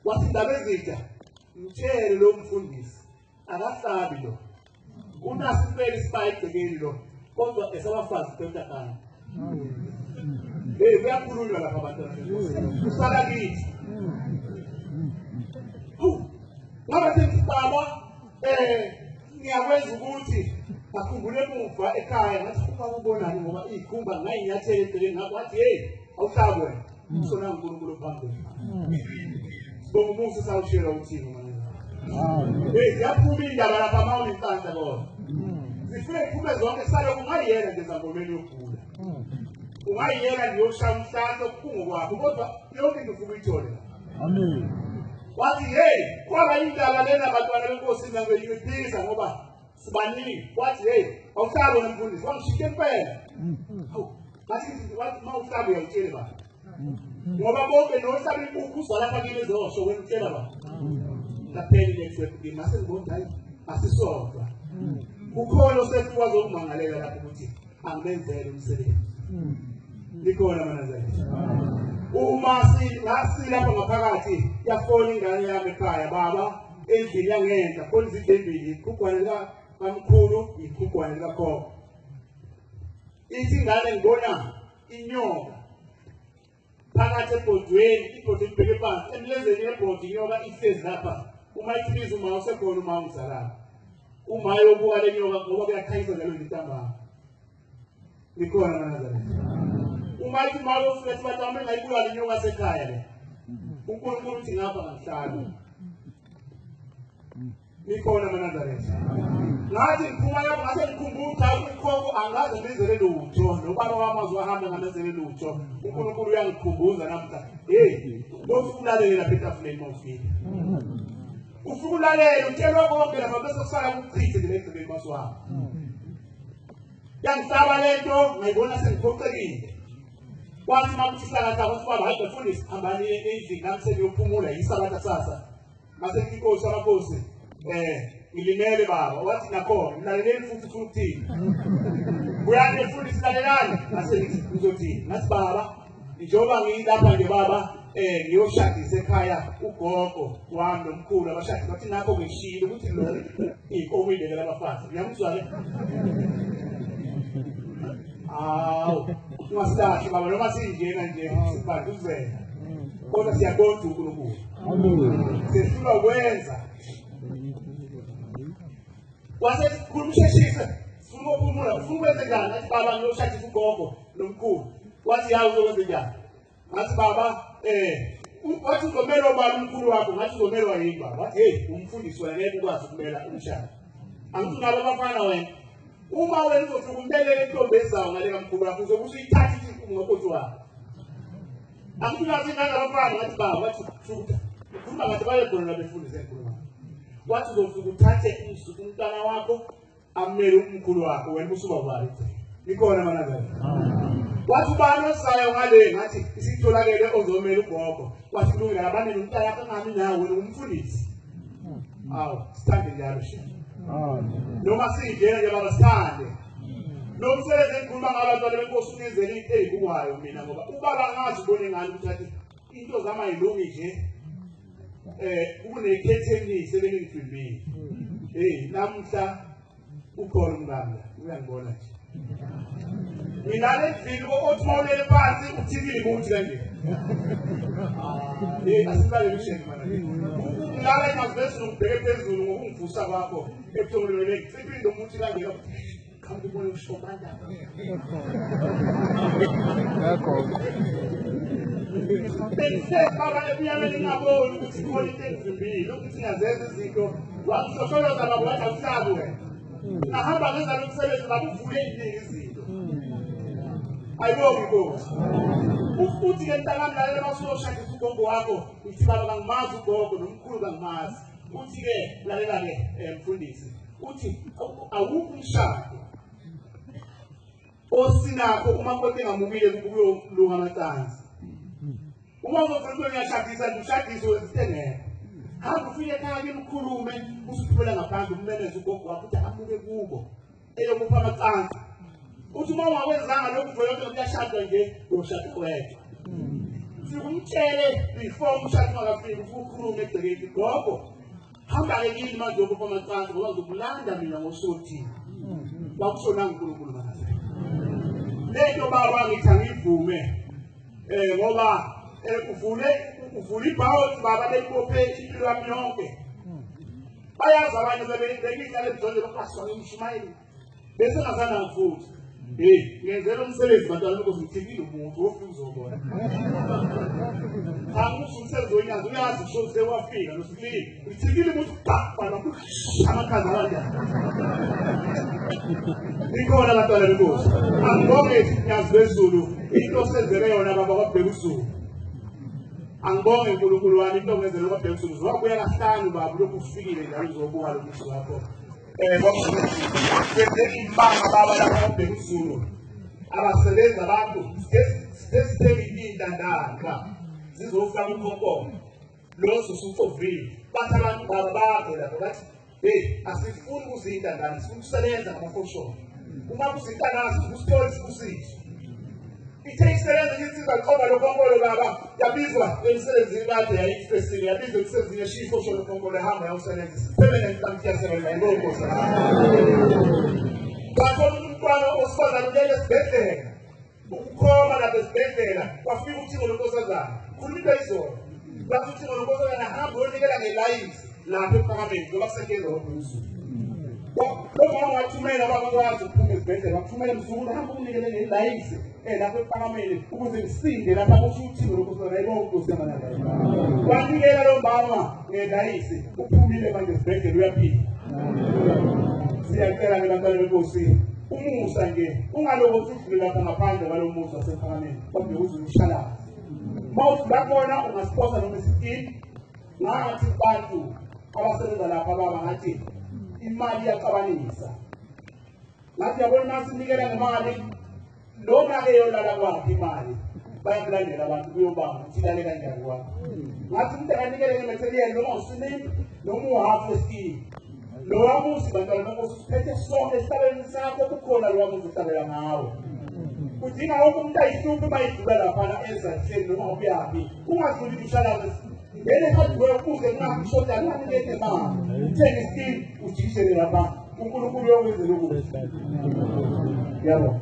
wathi indaba ezitha mtshele lo mfundisi akahlabi lo unaso impela isibayi egcekeni lo kodwa esabafazi bemntana kuyakhulunywa lapha abantwana usala kithi ngoba sethi baba ngiyakwenza ukuthi akhumbule emuva ekhaya ngathi ubaba ubonani ngoba ikhumba ngayinyathela egcekeni ngakho wathi hey awuhlabi wena usona uNkulunkulu phambili
Sibonga umusa sawushela uthini manje. Siyaphuma indaba lapha mawuni inhlanhla kodwa. Sifike kuphume zonke sale ungayiyela nje zangomeni yokugula. Ungayiyela ndiyoshaya umhlanhla okuphungu kwakho kodwa yonke into ufuna uyithole. Amen. Wathi hey, kwaba indaba lena abantwana benkosi nange yiphisa ngoba sibaningi. Wathi hey, awuhlalo nomfundisi wangishiye impela. Bathi wathi mawuhlalo uyayitshela ba. Ngoba bonke nohlala inkukhu uzalapha kile zosho wena utshela ba. Lapheli lethu mase ngibona hayi asisodwa. Kukhona osesikwazi ukumangalela lapho ukuthi angenzele umsebenzi. Likhona manazeli. Uma singasi lapha ngaphakathi yafona ingane yami ekhaya baba endlini yangenza khona izidembili iqhugwane la kamkhulu iqhugwane la khona. Ithi ingane ngibona inyoka phakathi ebhodweni ibhodi libheke phansi emlenzeni yebhodi inyoka ihlezi lapha. Uma ithibiza uma usekhona uma ungizalapha. Uma yobuka le nyoka ngoba kuyakhanyisa njalo ngitamba. Likhona manazeli. Uma ithi malo uflethi batame ngayibuka le nyoka sekhaya le. uNkulunkulu uthi ngapha ngihlala. Likhona manazeli. Ngathi ngiphuma lapho ngase ngikhumbula ukhoko angaze ngizele lutho nobaba wamazwi ahamba ngamazele lutho. uNkulunkulu uyangikhumbuza namhla. Hey, ngofulalela lapha etafuleni mawufika. Ufulalela utshelwa konke lapha bese kusala kuchithe le egcibeni maswami. Yangisaba lento ngayibona sengiphoxekile. Wathi makuhlala lapha wasifaba hayi bafundisi hambani endlini namse yophumula yisabatha sasa. Mase inkosi abakosi ngilimele baba wathi nakhona ngilaleleni futhi ukuthini. Uyane mfundisi lalelani mase ngizothini. Ngathi baba njengoba ngilapha nje baba ngiyoshadisa ekhaya ugogo wami nomkhulu abashadi bathi nakho ngishilo ukuthi lo ikomile labafazi. Ngiyamuzwa le. Ungasathi baba noma singena nje sibaduzela. Kodwa siyabonga uNkulunkulu. Amen. Sifuna ukwenza. Wase kumsheshisa. Sifuna uphumula, ufuna ukwenza njani? Athi baba ngiyoshadisa ugogo nomkhulu. Wathi yazi uzokwenza njani? Ngathi baba wathi uzomela ubaba umkhulu wakho ngathi uzomelwa yini baba? Wathi hey, umfundisi wena ngeke ukwazi ukumela umshado. Angithi nabo abafana wena. Uma wena uzofika umbelele intombi ezayo ngale kamkhulu wakho uzobe usuyithatha izinto ngokhothi wakho. Angithi nathi ngabafana ngathi baba wathi futhi ufuna ngathi bayedona befundisa enkulumo. Wathi uzofika uthathe umntwana wakho amele umkhulu wakho wena usuba bali. Likhona manazeli. Wathi ubani osayo ngale ngathi isitholakele ozomela ugogo. Wathi kulungile abane nomntana yakho ngami nawe wena umfundisi. Awu sithande njalo shini. Noma singena nje baba sithande. Nomsebenzi engikhuluma ngabantwana benkosi unizele into ezikuwayo mina ngoba ubaba ngazi ubone ngani ukuthi into zama yilungi nje kunekhethenisi sebeningifilmile. Hey namhla ukhona umngane uyangibona nje. Mina lendlini othmawulele phansi uthikile ukuthi kanje. Asibale bisheni mana. Ngala ngazibese ngibheke phezulu ngokungivusa kwakho ebuthongolweni ngiciphi umuthi kanje kambe ubone ushobanda. Yakho. Bese baba ebiyameni ngaboni ukuthi khona into engizimbile ukuthi ngazenza izinto wakusosholoza baba wathi awuhlabi wena. Ahamba ngenza umsebenzi babuvule iningi izinto. Ayibonge Nkosi. Ufuthi ke mntakami lalela masuyoshadisa ugogo wakho uthi baba bangimazi ugogo nomkhulu bangimazi. Uthi ke lalela ke mfundisi. Uthi awukho umshado osinakho uma konke ngamukile kuyolunga amatanzi. Uma uzofuna uyashadisa ushadise wezitengeke. Hamba ufike ekhaya nimkhulume usiphula ngaphandle ummeneze ugogo wakho uthi amuke kubo eyokupha amatanzi. Uthi uma ungawenzanga lokhu vele kuyashadwa nje uyoshada wedwa. Sikumtshele before umshado ungafiki ukhulume egcekeni gogo. Hamba ke kini manje ukupha amatanzi ngoba ngizobulanda mina ngosothi. Wakushona uNkulunkulu manje. Lento baba ngithi ngivume ngoba uvule ibhawo baba bekuphe impilo yami yonke. Bayazi abanye bebeyihlala ebudlondle bakwaswa ngemshumayeli. Bese ngazana futhi. ngenzela umsebenzi bantwana ukuthi ngithikile umuntu ofuna uzobona. Umsebenzi wenyazi uyazi usho sewafika nosibili. Ngithikile umuntu bana amakhaza kanjani. Ikhona abantwana benkosi. Angibonge nyazi bezulu into senzele yona baba kwabheka usuku. Angibonge uNkulunkulu wami into ngenzele kwabheka usuku. Zowabuya kahlanu baba lokhu kufikile njalo uzobuka lokhu usuku wakho. Imibanga baba lapha kwabheka usuku. Abasebenza abantu sesithemba intandandla zizofaka umkhonkomo loso usufovile bathi abantu baba bakho lapho bathi asifuni ukuzintandandla sifuna ukusebenza ngamafosholo uma kuzintandandla kusithola isibusiso ithe isebenza ngithi qoba lokhonkolo baba yabizwa emsebenzini kade yayifesini yabizwa emsebenzini yeshifosholo lokhonkolo ehamba yawusebenza permanent kamtyasebenza yiloko Bakho umntwana osifazane ulele esibhedlela. Ukukhoma lapha esibhedlela kwafika uThixo noNkosazana. Khuluma izolo. Bathi uThixo noNkosazana hamba uyonikela ngelayisi lapha ePhakameni ngoba kusekenza ngobuso. Lokho wathumela abakwazi ukuphuma esibhedlela bathumela emzukulu hamba unikele ngelayisi lapha ePhakameni ukuze ngisinde lapha kusho uThixo noNkosazana yebo Nkosi yamanala. Wanikela lo mama ngelayisi uphumile manje esibhedlela uyaphila. Siyacela ngabantwana benkosi umusa nje ungaloko usidlule lapha ngaphandle kwalomusa wasePhakameni kodwa uzushala mawuthi bakubona ungasiposa noma isitini ngathi abantu abasebenza lapha baba ngathi imali iyacabanisa ngathi yabona nasinikela ngemali lona ke yolala kwakhe imali bayakulandela abantu kuyobanga ukuthi ilale kanjani kwakho ngathi umuntu akanikele ngematerial noma usinini noma uhafu wesitini lo wamusi bantwana benkosi siphethe sonke estabeni sakho kukhona lo wamusi estabela ngawo udinga wonke umuntu ayihluphe bayidlula laphana ezahleni noma uyaphi ungadluli umshalazi ngene hardware ukuze kungashoda kunganikethe mali uthenge isitini ujikishele lapha uNkulunkulu uyokwenza lokhu yabo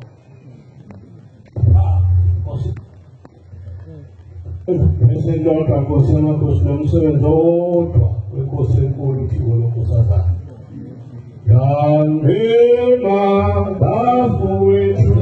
Esendoda Nkosi yamakhosi nomsebenzi owodwa wenkosi enkulu uThixo noNkosazana. Yangena bafowethu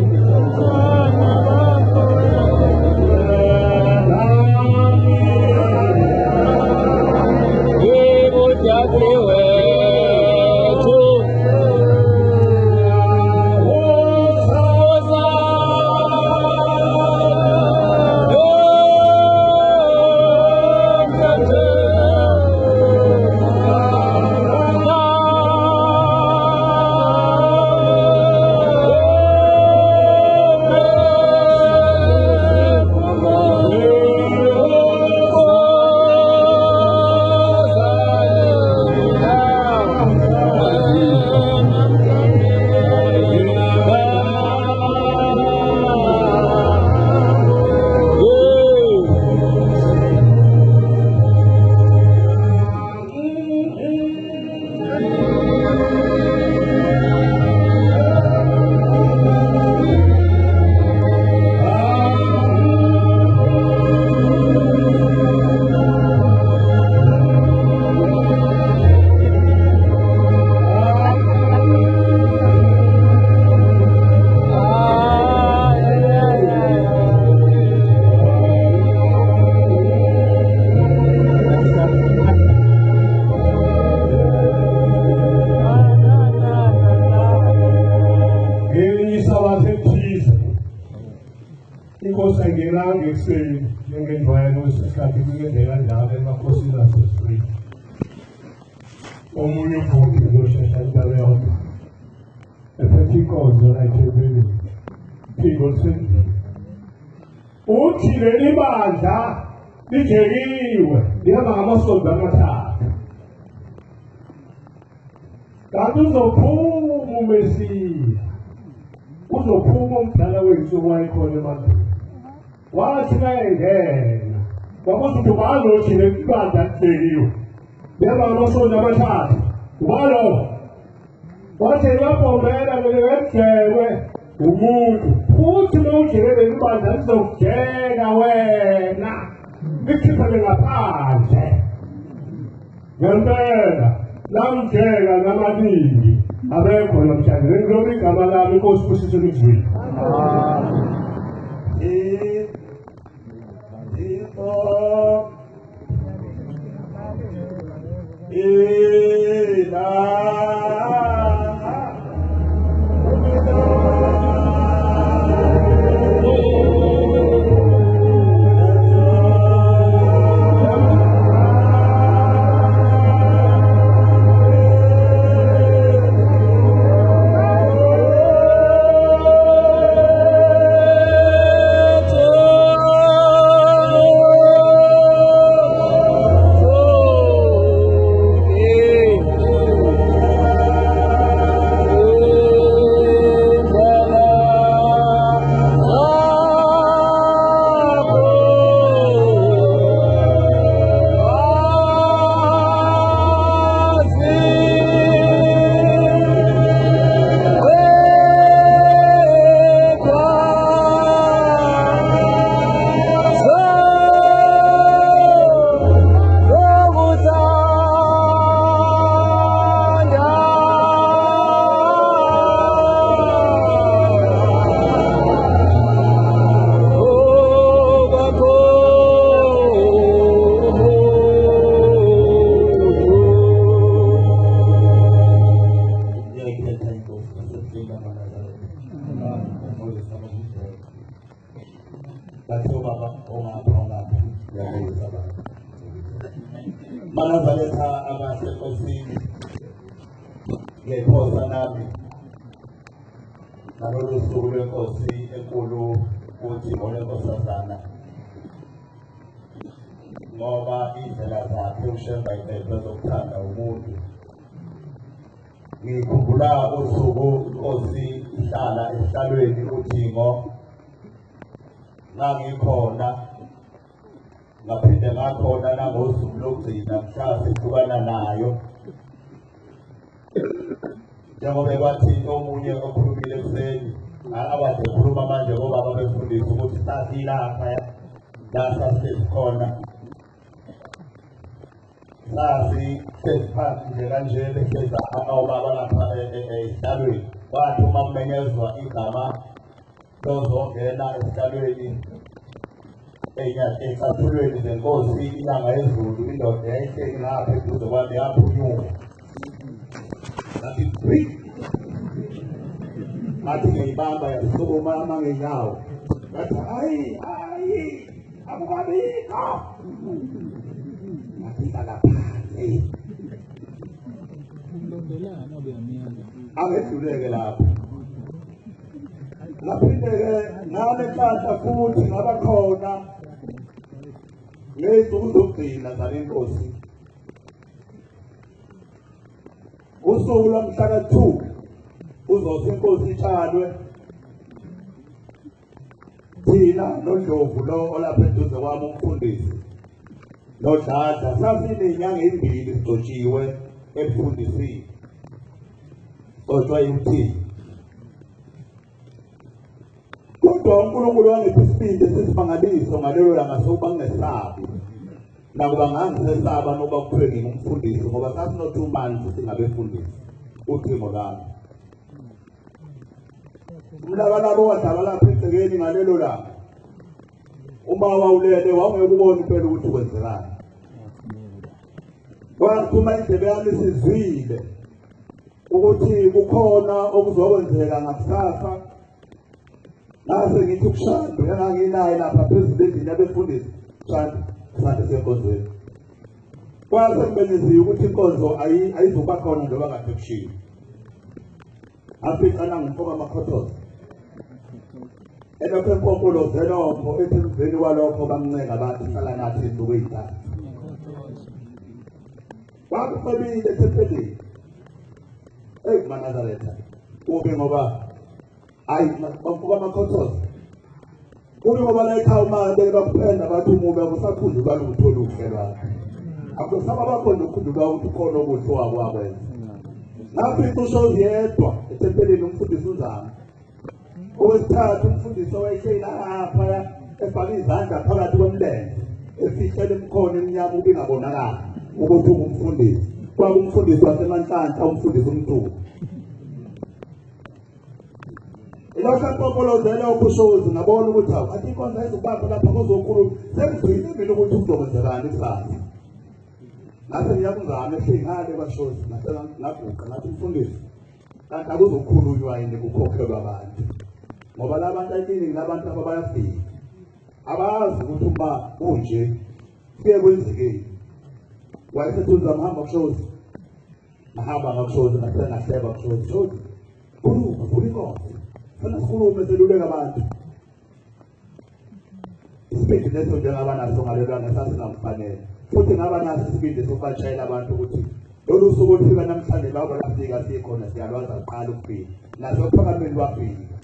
omunye umuntu uzoshesha njalo yodwa ephethe inkonzo la ethebeni phiko lisendlini uthi leli bandla lijekiwe lihamba ngamasonto amathathu kanti uzophuma uMesiya uzophuma umdala wensuku wayekhona ebantwini wathi kayengena wabuza ukuthi ubalothi leli bandla lijekiwe lihamba ngamasonto amathathu ubalo wathi yaphombela ngekujekwe umuntu futhi mawujekele ibandla lizokujeka wena likhiphele ngaphandle ngempela lamjeka namaningi abekho namhlanje ngiloba igama lami inkosi kusise lizwini
Manazaletha abasenkosini ngekhosa nami nalolu suku lwenkosi enkulu uthi ngolenkosazana ngoba indlela zakhe ushemba impela zokuthanda umuntu. Ngikhumbula usuku inkosi ihlala esihlalweni uDingo ngangikhona ngaphinde ngakhona nangosuku lokugcina mhla sihlukana nayo njengoba kwathi omunye okhulumile ekuseni abade khuluma manje ngoba babefundisa ukuthi sasilapha la sasikhona sasi sesiphansi nje kanje behleza obaba lapha esihlalweni kwathi uma kumenyezwa igama lozongena esihlalweni ecathulweni zenkosi inyanga yezulu indoda yayihleli ngapha eduze kwami yaphunyuka ngathi ngiyibamba yasukuma ama ngenyawo ngathi hayi akubabikho ngathi kalaphansi angedluleke lapho ngaphinde-ke nganenhlanhla futhi ngabakhona ngey'nsuku zokugcina zale nkosi usuku lwamhlaka 2 uzothi inkosi itshalwe thina noNdlovu lo olapha eduze kwami umfundisi noDladla sasiney'nyanga ezimbili sigcotshiwe ebufundisini gcotshwa yiwuthini kodwa uNkulunkulu wangipha isibindi sesimangaliso ngalelo langa sokuba ngingesabi nakuba ngangisesaba nokuba kuthiwe ngingumfundisi ngoba sasino-2 months singabefundisi ucingo lami umlabalabo wadlala lapha egcekeni ngalelo langa uma wawulele wangeke ubone impela ukuthi kwenzekani kwathuma indlebe yami sizwile ukuthi kukhona okuzokwenzeka ngakusasa nase ngithi kushando enganginayo lapha phezulu endlini yabefundisi sande senkonzweni kwase kubeneziwe ukuthi inkonzo ayizuba khona njengoba kade kushiwo aficana ngumfoka amakhothoza elokho empompolo zelokho esemveni kwalokho bamncenga bathi hlala nathi izinsuku ey'ntathu kwakucebile ethempelini kumaNazaretha kube ngoba bamfuka amakhothoza kube ngoba la ekhaya uma bakupenda bathi umubi akusakhunjulwa lutho oluhle lwakhe akusaba bakhona ukukhunjulwa ukuthi ukhona okuhle wabo wakwenza nafica ushozi yedwa ethempelini umfundisi uZama owesithathu umfundisi owayehleli laphaya efake izandla phakathi komlenze efihlele emkhono emnyama ubingabonakala ukuthi ungumfundisi kwakumfundisi wasemanhlanhla umfundisi umthulu Lokapopolozela ukushoza ngabona ukuthi athi inkonzo ezobakho lapha kuzokhulu sengizwile mina ukuthi kuzokwenzekani kusasa. Ngathi ngiyakuzama ehlingale bashozi naguqa ngathi mfundisi. Kanti akuzokhulunywa yini kukhokhelwa abantu. Ngoba labantu ayiningi labantu abayafika. Abazi ukuthi uma unje kuye kwenzekeni. Wayesethuza amahamba kushozi. Mahamba ngakushozi nasengahleba kushozi. Shozi. Khuluma inkonzo. Funa sikhulume seluleka abantu. Isibindi leso njengaba naso ngalelwana sasingamfanele. Futhi ngaba naso isibindi sokubashayela abantu ukuthi lolu suku olufika namhlanje labo lafika sikhona siyalwaza kuqala ukufika. Naso phakatheni wafika.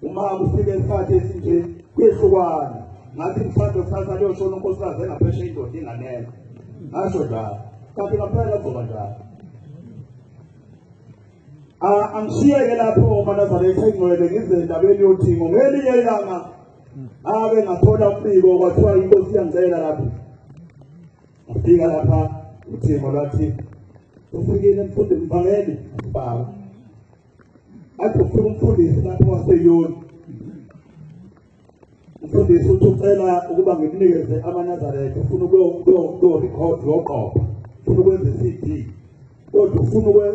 Uma ufike isikhathi esinje kuyehlukwana. Ngathi mfando kusasa leyo shona unkosikazi engaphesheya indoda inganele. Ngasho njalo. Kanti ngaphela kuzoba njalo. Angishiyeke lapho uManazaretha engcwele ngize endabeni yothingo ngelinye ilanga ake ngathola umbiko kwathiwa inkosi yangicela lapho. Ngafika lapha uThimo lwathi ufikile mfundisi mvangeli baba. Athi ufika umfundisi lapho waseyoni. Umfundisi ucela ukuba ngimnikeze amaNazaretha ufuna ukuyo record yoqobo. Ufuna ukwenza CD. Kodwa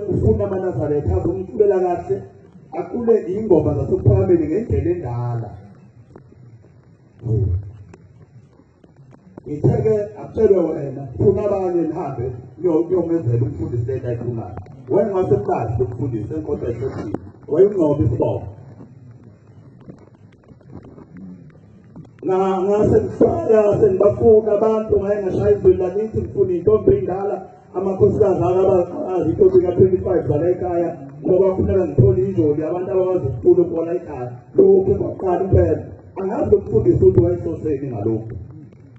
ufuna amaNazaretha azomculela kahle akule ingoma zasephakameni ngendlela endala. Ngitheke akutshelwe wena ufuna abanye nihambe niyomenzela umfundisi lento ayifunayo. Wena ngasemkahle umfundisi enkonzo ayisheshile. Wayengcoba isibongo. Ngase ngifaka sengibafuna abantu ngayengashaya izwi lanithi ngifuna intombi endala amakhosikazi akabazi intombi ka-25 zala ekhaya ngoba kufuneka ngithole injoli abantu abakwazi ukucula ukubona ekhaya lokhu kwaqala impela angazi umfundisi ukuthi wayehloseni ngalokhu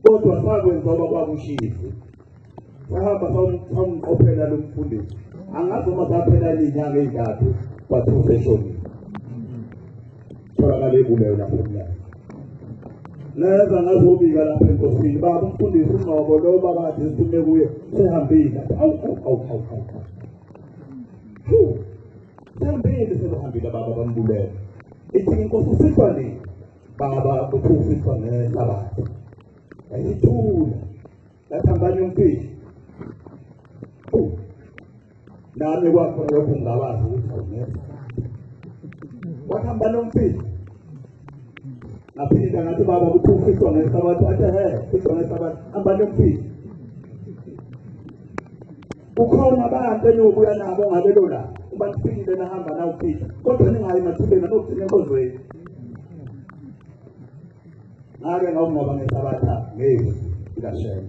kodwa sakwenza uba kwakushisi sahamba samqophela lo mfundisi angazi uma saphela inyanga ey'ntathu kwathiwa useshonile tholakale ebuleyo lapho mnyango. Neza ngazobika lapha enkosini baba umfundisi uNgcobo lo baba kade sithume kuye sehambile awu sehambile sehambile baba bambulela ithi inkosi usithwa nini baba uphusithwa ngehlabathi ayithula lathambani yomfishi nami kwakho lokhu ngabazi ukuthi awungeza wathambani yomfishi naphinda ngathi baba kuphusithwa ngehlabathi athe phusithwa ngehlabathi hambani yomfishi ukhona abantu enobuya nabo ngalelo la uba sifikile nahamba nawo fishi kodwa ningayi mathubeni anokugcina enkozweni ngake ngawungoba ngehlabatha ngezi ikashela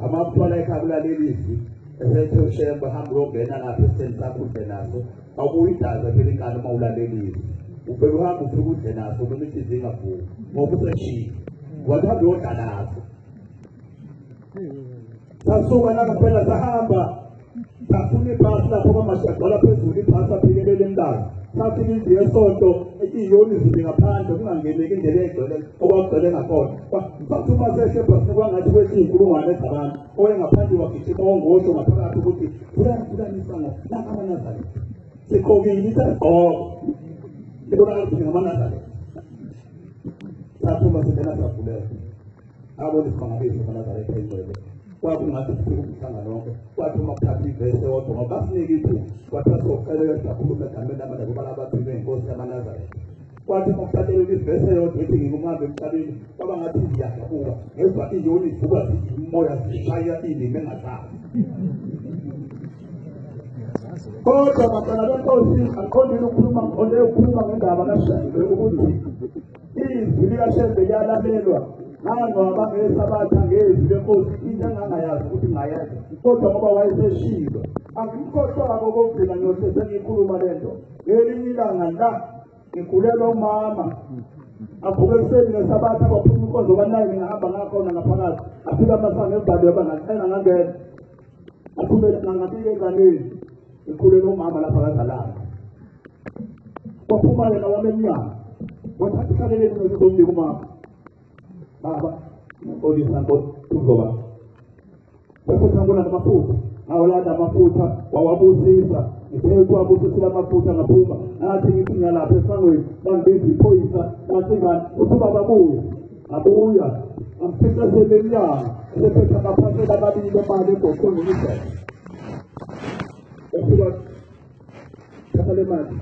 amaphula ekhaya kulaleli izwi esethe ushemba hamba uyongena lapho esitheni sakho udle naso awubuyidaza phela ingane uma ulaleli izwi ubeke uhamba ufike udle naso noma inhliziyo ingavumi ngoba useshile wathanda uyodla naso sasuka nakaphela sahamba safuna ibhasi lapho kwamashagqala phezulu ibhasi aphikelele emntana safika indlu yesonto iyoni zibi ngaphandle kungangeneki indlela egcwele okwagcwele ngakhona sathuma sehle ebhasini kwangathi kwethi iy'nkulungwane ezabantu owengaphandle wagijima ongosho ngaphakathi ukuthi fulanisango nakamanazareth sikhokile isegqoko ibonakala ukuthi ngamanazareth sathuma singena savulela abona isimangabizo amanazareth ayingcwele kwakungathi kufika umhlangano lonke kwathi uma kuthatha ivese wodwa ngoba basinika ithuba kwathiwa sokuqeleka siyakhuluma egameni labantu kuba labaphile inkosi yamaNazaretha kwathi uma kuthatheleka ivese yodwa ethi ngingumhambe emhlabeni kwaba ngathi ngiyadabuka ngezwa iyoni ivuka umoya zishaya indima engazazi kodwa bantwana benkosi aqondile ukukhuluma ngendaba kashembe ukuthi izwi likashembe liyalalelwa nanoba ngesabatha ngezwi lenkosi into engangayazi ukuthi ngayazi kodwa ngoba wayeseshilo angimkhohlwanga kokugcina ngiyosese ngikhuluma lento ngelinye ilanga la ngikhulelwa umama avuke ekuseni ngesabatha baphuma inkonzo banayi ngingahamba ngakhona ngaphakathi afika amasango ebhalwe bangacela ngangena aphumele ngafika enganeni ngikhulelwa umama lapha kazalana kwaphuma yena wami emnyango wathatha ikhaleleni ngezibombi kumama baba olisa kuzoba bese ngibona amafutha ngawulanda amafutha wawabusisa
Ngiphethe abuthula amaphutha ngaphuma athi ngithinya lapha esangweni bangenza iphoyisa bathingana uthi babuye abuya amphisa selelanga sephetha amaphasela amabili emali egoqweni ngidla ukuba kapale mali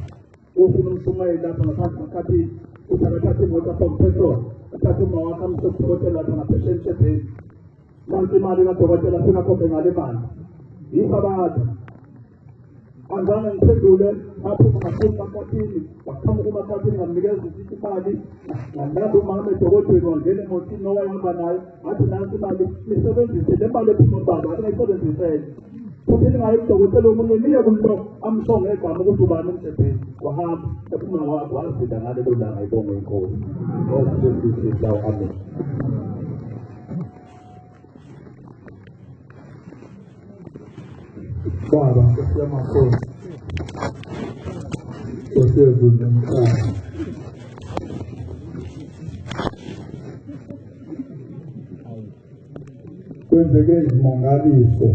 ufuna umshumayeli lapha ngaphansi makhathini uthatha imoto from petrol athathe umawakhe amsokudokotela lapha ngaphesheya esebheni manje imali kadokotela funa khophe ngale mali yikho abantu angane ngiphendule aphuma ngaphuma makhathini waqhamuka umakhathini ngamnikeza imali ngalapho umama edokotweni wangena emotini owayehamba nayo athi nansi imali nisebenzise le mali ephuma ubaba akayisebenzisele futhi ningayi kudokotela omunye niye kumlo amsonge egama ukuthi ubani emsebenzini wahamba ephuma kwakho wazida ngalelo langa ibonge inkosi osebenzisa lawo amen Baba kusemakhona osezulu emhlaba kwenzeke izimangaliso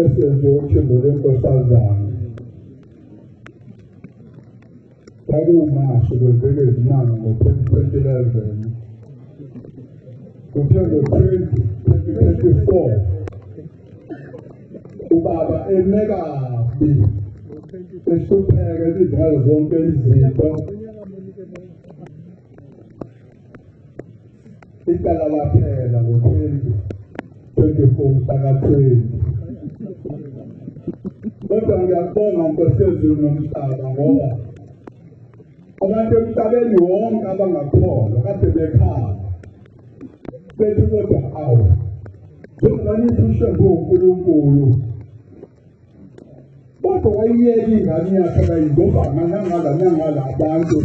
esenziwe uthimbo lenkosazana kwakuwumasho kwenzeke izimanga ngo-2011 kuphinde 2024 ubaba emekabi eshupheke izingalo zonke izinto icala laphela ngo-2024 saka-20 kodwa ngiyakubonga nkosezulu nomhlaba ngoba abantu emhlabeni wonke abangakholwa kade bekhala bethi kodwa awu njengoba nithishe ngoNkulunkulu kodwa wayiyeka ingane yakhe kayingoba nangala abantu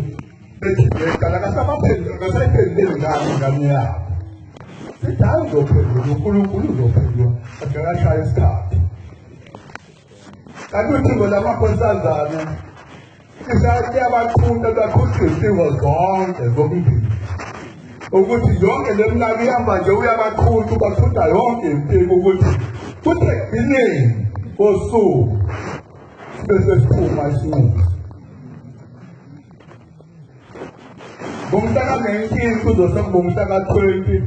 bethi bekala kasayiphenduleli ingane yabo sithi hayi uzophendula uNkulunkulu uzophendula akakashaya isikhathi kanti uthimbo lamakhosazana kuyabaqhunta baqhunta izimo zonke zombili ukuthi yonke le mlalo ihamba nje uyabaqhunta ubaqhunta yonke impilo ukuthi kuthe ekugcineni kosuku bese siphuma isinqumo ngomhlaka-19 kuzosekuba ngomhlaka-20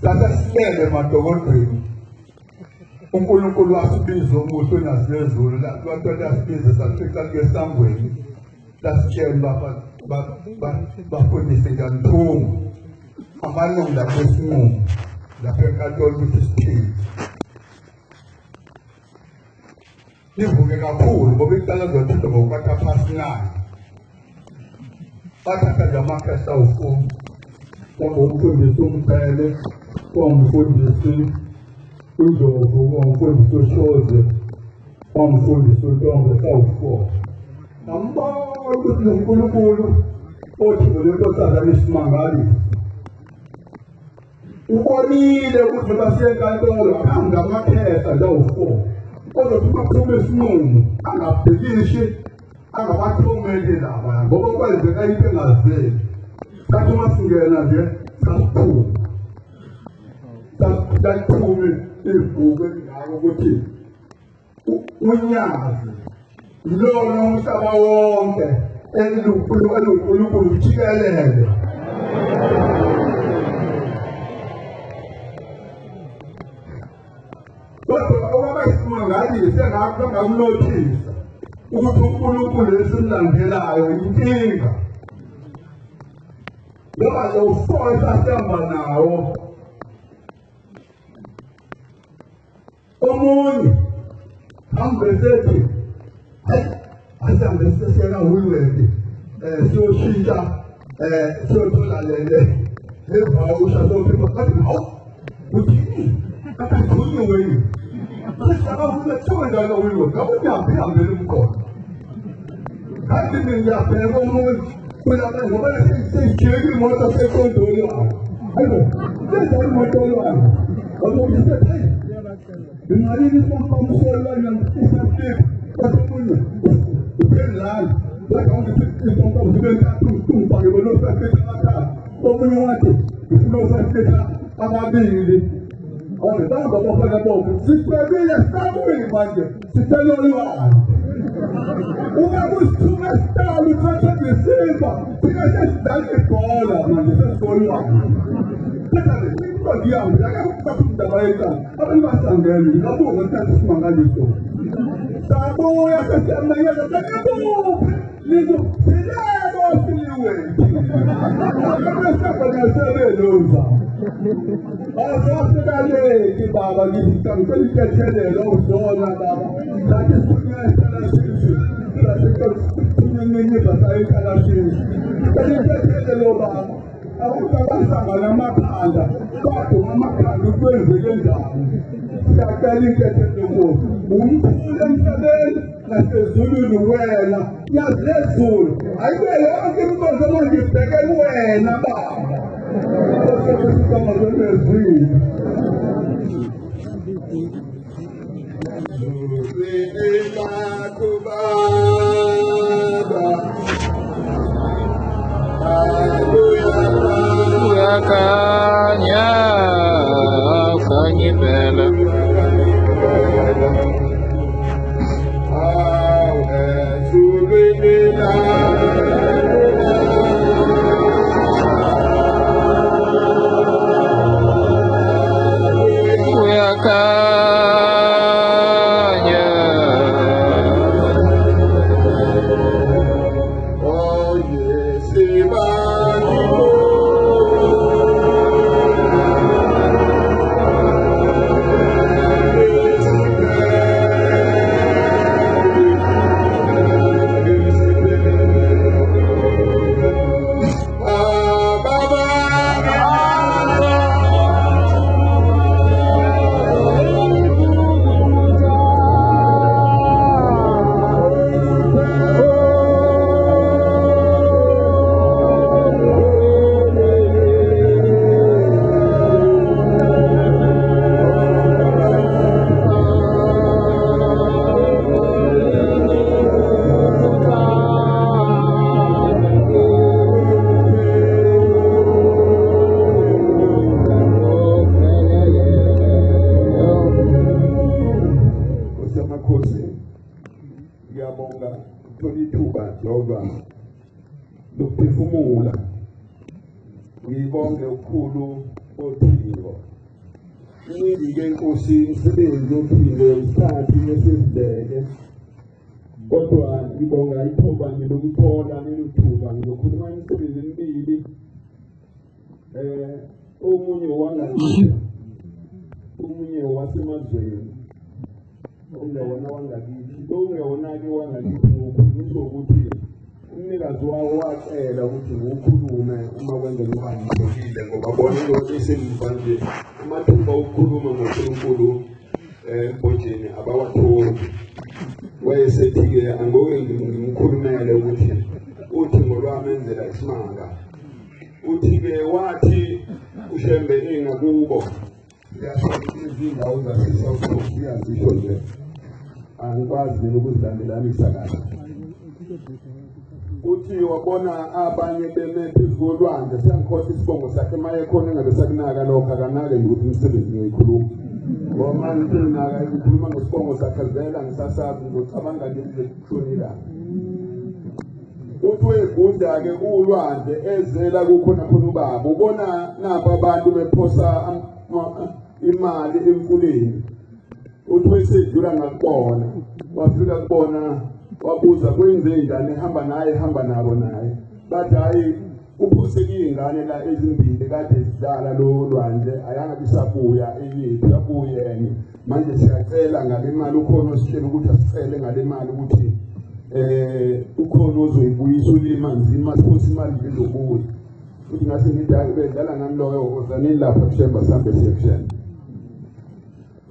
sasesilele emadokodweni uNkulunkulu wasibiza umuthi onazezulu lanto yasibiza safika esangweni lasitshela bafundise njanithungu amalungu lapho esinqumo lapho enkantolo ukuthi siphile nivuke kakhulu ngoba icala zothetha ngo-9:15 bathatha nje amakhasi awu-4 kwangumfundisi umphele kwangumfundisi uNdlovu kwangumfundisi uShoze kwangumfundisi uNtonga sawu-4 ngambona ukuthi lo Nkulunkulu othimbo lenkosazana isimangalisa ubonile ukuthi noma siye enkantolo akhambi ngamakhesa lawu-4 kodwa kuphume isinqumo angabhekishi angabathomeli laba ngoba kwenzeka into engazeli kathi uma singena nje sasiphume ivuke ngako ukuthi unyazi lona umhlaba wonke eluNkulunkulu jikelele kodwa obayisimangaliso engakunothisa ukuthi uNkulunkulu esimlandelayo inkinga ngoba lo force asihamba nawo omunye ambesethi asambe seseka ulwede siyoshintsha siyothola lele evawusha sophima kathi hawu uthini akakhulunywe yini asakafuna thonda lo wiwo ngabonyaphi hambele umkhono kanti ngiyabheka umuntu kulaba ngoba sejeki imoto sekondolo hayibo lenza imoto lwana ngoba hey Imali somfamsolo ngisafike kwathunye uphendlana lakho ngisifika ubeka ngibona usafika ekhaya omunye wathi ufuna usafika ababili Wamepanga wafanya bovu. Sikuambia sababu manje. Sitaliwa. Unamustume stali kata Desemba. Tikasha ndani kola manje. Sikuwa. Takale, sikuwa diamu. Yakakuta baita. Abali basangeni. Kabu ngotatu kumangali so. Sababu ya kasema ya kabu. Nizo silabo siliwe. Akapesa kwenye sebe loza. Asasegale ki baba ni kankali ke chede lo zona baba. Laki sunya sala sisi. Laki sunya nini batai kala sisi. Kali ke chede lo baba. Aku kabasa ngala makanda. Batu makanda kwenye yenda. Kali ke chede lo. Na Zulu nuwela. Ya Zulu. Aiwe yo kiruko zama kipeke nuwela baba. Lokufumula ngibonge ukukhulu othilo ngike inkosi umsebenzi ophile isikhathi nesizibeke kodwa ngibonga ithuba ngilokuthola nelithuba ngizokhuluma imisebenzi emibili omunye wangakithi omunye wasemazweni ongewona wangakithi ongewona-ke wangakithi ngokukhulunyiswa ukuthi umnikazi wawo wacela ukuthi ngiwukhulume uma kwenzeka uhambisekile ngoba bona into esemva nje amathuba okukhuluma ngoNkulunkulu ebhodleni abawatholi. Wayesethi-ke angoke ngimkhulumele ukuthi uthi ngolwami enzela isimanga. Uthi-ke wathi ushembe engakubo izindawo zase-South iyazisho nje angikwazi nina ukuzilandelanisa kahle. Uthi wabona abanye beme phezu kolwandle siyangikhohlisa isibongo sakhe maye khona engabe sakunaka lokho akanake nje ukuthi umsebenzi ngiyikhuluma ngoba manje nginaka ngikhuluma ngesibongo sakhe vela ngisasazi ngicabanga nje kuhlonila. Uthi wegunda-ke ulwandle ezela kukhona khona ubaba ubona napa abantu bephosa imali emfuleni. Uthi wesedlula ngakubona wafika kubona wabuza kwenze ingane hamba nabo naye bathi hayi uphusekile ingane la ezimbili kade sidlala lo lwandle ayanga bisabuya eyethu yabuye enye manje siyacela ngale mali ukhona ositshela ukuthi asicele ngale mali ukuthi ukhona ozoyibuyisa ulima nzima futhi imali izobuya. Uthi ngase ngithi bedlala nami loyo ozanini lapha kushemba sambe section.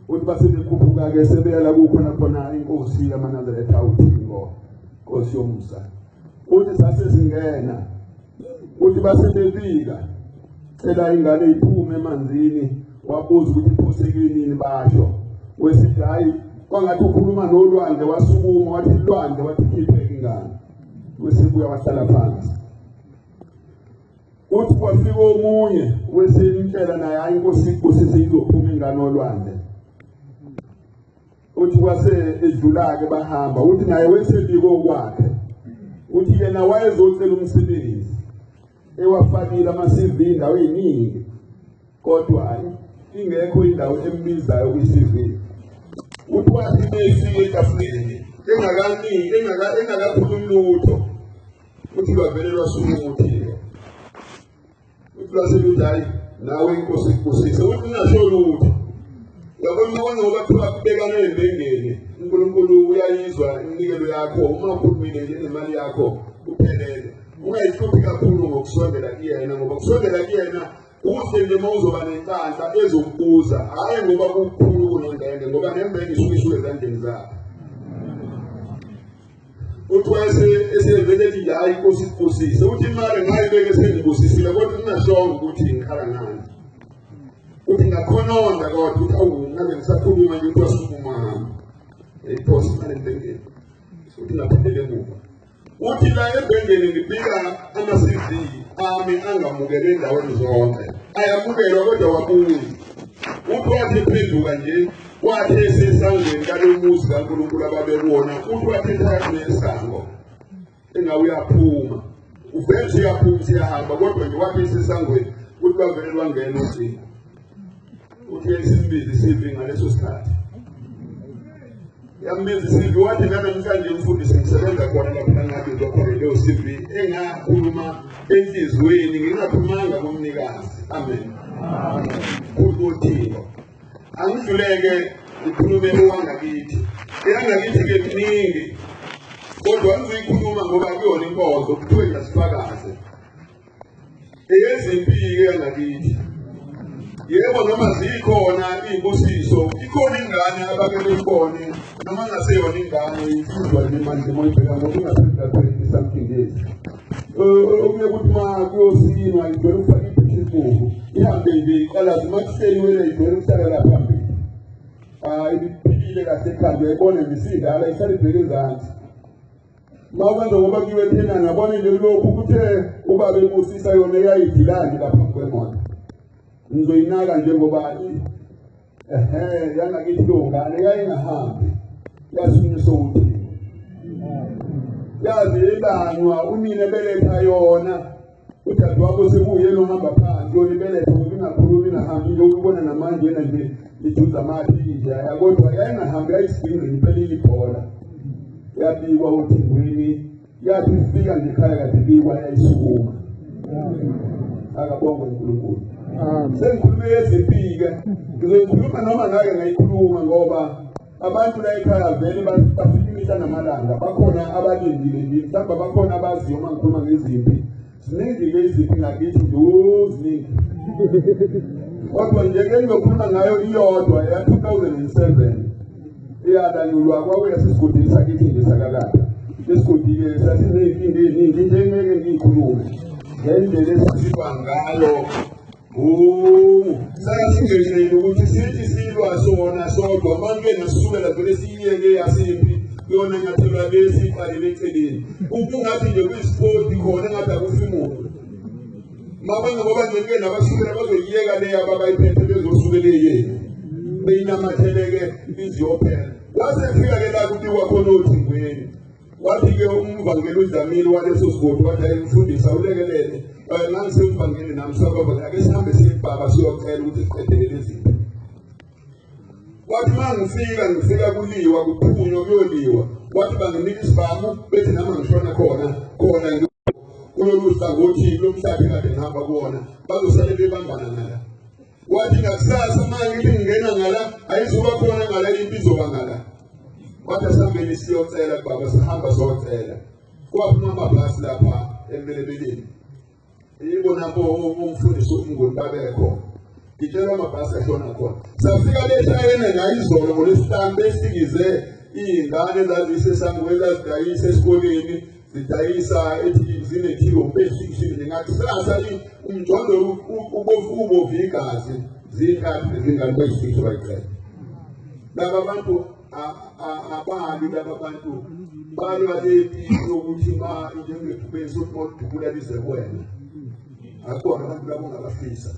Uthi basebekhuphuka-ke sebeyala kukhona inkosi yamaNazaretha awuThixo inkosi yomusa. Uthi sasezingena uthi basebebika cela ingane iphume emanzini wabuza ukuthi iphusekile nini basho. Wesithi hayi kwangathi ukhuluma nolwandle wasukuma wathi ilwandle wathi khipheke ingane. Wesibuya wahlala phansi. uthi kwafika omunye weselintshela naye hayi inkosi sizophuma ingane olwandle uthi kwase edlula-ke bahamba uthi naye wesebiko kwakhe uthi yena wayezocela umsebenzi ewafakile ama-CV indawo ey'ningi kodwa ingekho indawo embizayo kwi-CV uthi wathi befike etafuleni engakakhulumi lutho uthi lwavelelwa sumuthi-ke uthi lwaseluthi hayi nawe inkosi ikusise uthi ungasho lutho yabona ngoba kuthiwa kubekane embengeni uNkulunkulu uyayizwa iminikelo yakho uma ukhulumile ngemali yakho uphelele ungayihluphi kakhulu ngokusondela kuyena ngoba kusondela kuyena uhle nje mawuzoba nenhlanhla ezokubuza hayi ngoba kukhulu kunondende ngoba nembenge isuke ezandleni zakho uthi esevele ethi hayi inkosi ikusise uthi imali ngayibeke sengibusisile kodwa ngingashongo ukuthi ngikhala ngani uthi ngakhononda kodwa uthi awungabe ngisakhuluma nje uthi wasukuma iphosi imali embengeni uthi ngaphendele emuva uthi la embengeni ngibika ama-CV ami angamukele endaweni zonke ayamukelwa kodwa wabuyi uthi wathi ephenduka nje wathi esesangweni kalo muzi kaNkulunkulu ababekuwona uthi wathi phakathi nesango engawe uyaphuma uvele uyaphuma siyahamba kodwa nje wathi esesangweni uthi bavele lwangena uthi esimbizi CV ngaleso sikhathi yambizi CV wathi namhlanje umfundisi ngisebenza khona lapha ngathi ngizokhona leyo CV engakhuluma enhlizweni ngingakhulumanga kumnikazi amen kuthini angidluleke ikhulume owangakithi eyangakithi-ke kuningi kodwa angizoyikhuluma ngoba kuyona inkonzo kuthiwe ngasifakaze eyezempilo yangakithi yebo noma zikhona iy'busiso ikhona ingane abake beyibone noma ngaseyona ingane insizwa nemanje moyibheka ngoba ungasenzatweni something else okunye ukuthi ma kuyosinwa ivele ukufaka ibhesha ebubu ihambe nje iqalazi makuseni wena ivele ukusalela phambili ibiphilile kahle ekhanda uyayibona ngisindala ihlale ibheke ezansi mawukwenza ngoba kuyiwe thenani yabona nje lokhu kuthe ubaba ebusisa yona eyayidilandi laphambi kwemoto ngizoyinaka njengoba yangakithi leyo ngane yayingahambi yasunyiswa ukuthi yazi elanywa unina ebeletha yona udadewabo sekuye lohamba phansi yona ibeletha ngoba ingakhulumi ingahambi nje ukubona namanje yena nje ijuza amaphija kodwa yayingahambi yayisidinga impela ibhola yabikwa othingweni yathi ifika nje ekhaya kade bikwa yayisukuma akabonga uNkulunkulu sengikhulume yezempilo ngizoyikhuluma noma ngake ngayikhuluma ngoba abantu la ekhaya vele bafika imihla namalanga bakhona abalindile nje mhlawumbe bakhona abaziyo uma ngikhuluma ngezimpi ziningi-ke iziphi ngakithi nje ziningi kodwa nje-ke engizokhuluma ngayo iyodwa ya-2007 iyalanyulwa kwakuyasesigodini sakithi nje sakakade esigodi-ke sasiney'nkinga ey'ningi nje ngeke ngiyikhulume ngendlela esizwa ngayo sayasingenile ukuthi sithi silwa sona sodwa abantu nasisukela vele siyiyeke yasimpi yona nyathelwa lesiqalele eceleni ungathi nje kuyisipoti khona engathi akufi muntu mabanye ngoba nje nabasukela bazoyiyeka leyo ababayiphethe bezosukele yena beyinamatheleke iziyophela wasefika-ke la kuthi kwakhona othingweni wathi-ke umvangeli uDlamini waleso sigodi wathi ayimfundisa ulekelele nangisemvangeli nami sababa ake sihambe siyibhaba siyocela ukuthi siqedelele izinto wathi uma ngifika kuliwa kuphunywa kuyoliwa wathi banginika isibhamu bethi nama ngishona khona kulolu hlangothi lomhlaba kade ngihamba kuwona bazosale bebambana ngala wathi ngakusasa uma ngithi ngingena ngala ayizuba khona ngala impi izoba ngala wathi asihambeni siyocela kubaba sihamba siyocela kwaphuma amabhasi lapha emelebeleni yibonapho umfundisi uNgoni babekho ngitshela amabhasi ashona khona safika leshayene ngayizolo ngolesihlanu besikize iy'ngane ezazisesangweni zazidayisa esikoleni zidayisa ethi zinekilo besishini ngathi sasa umjondo ubovu igazi zikhathi zingane bayisitho bayicela laba bantu abali laba bantu balwa lepilo ukuthi ma njengekubeni sokuthi bodukula lize kwena akhona abantu labo ngabafisa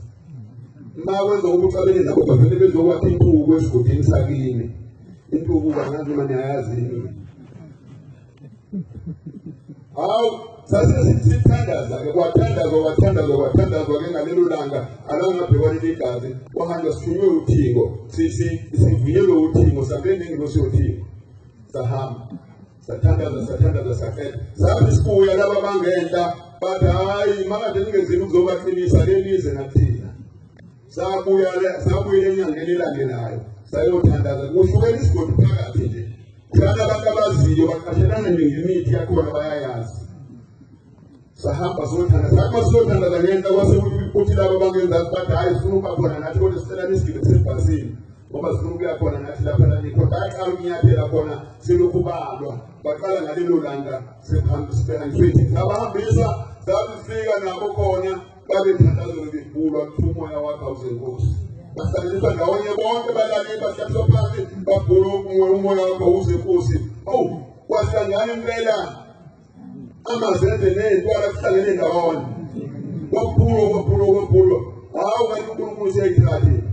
mawenza ukucabele nabo bavele bezokwakha intuku esigodini sakini intuku kangazi manje ayazi yini awu sasithandaza ke kwathandazwa ke ngalelo langa alangabhekwana igazi wahamba sithunywe uthingo sivunyelwe uthingo sambeni ngilosi uthingo sahamba sathandaza saqeda sathi sibuya laba bangenta bathi hayi makade ningezini ukuzobacinisa lelize nathina sabuya enyangeni elandelayo sayothandaza kuhlukene isigodi phakathi nje khona abantu abaziyo baqashelana ngemithi yakhona bayayazi sahamba sothandaza ngenta kwase ukuthi laba bangenza bathi hayi sifuna ukuba khona nathi kodwa sicela isigidi sebhasini ngoba sifuna ukuya khona nathi lapha lanikho baqala ukunyathela khona silokhu balwa baqala ngalelo langa sehanjweni sabahambisa sabifika nabo khona babe thandazelo bebulwa umoya wakhe awuzenkosi basaliswa ndawonye bonke balale bahlaliswa phansi babhula umoya wakhe awuzenkosi kwahlangana impela amazende nentwala kuhlangene ndawonye wabhulwa hawu kanti uNkulunkulu siyayithatha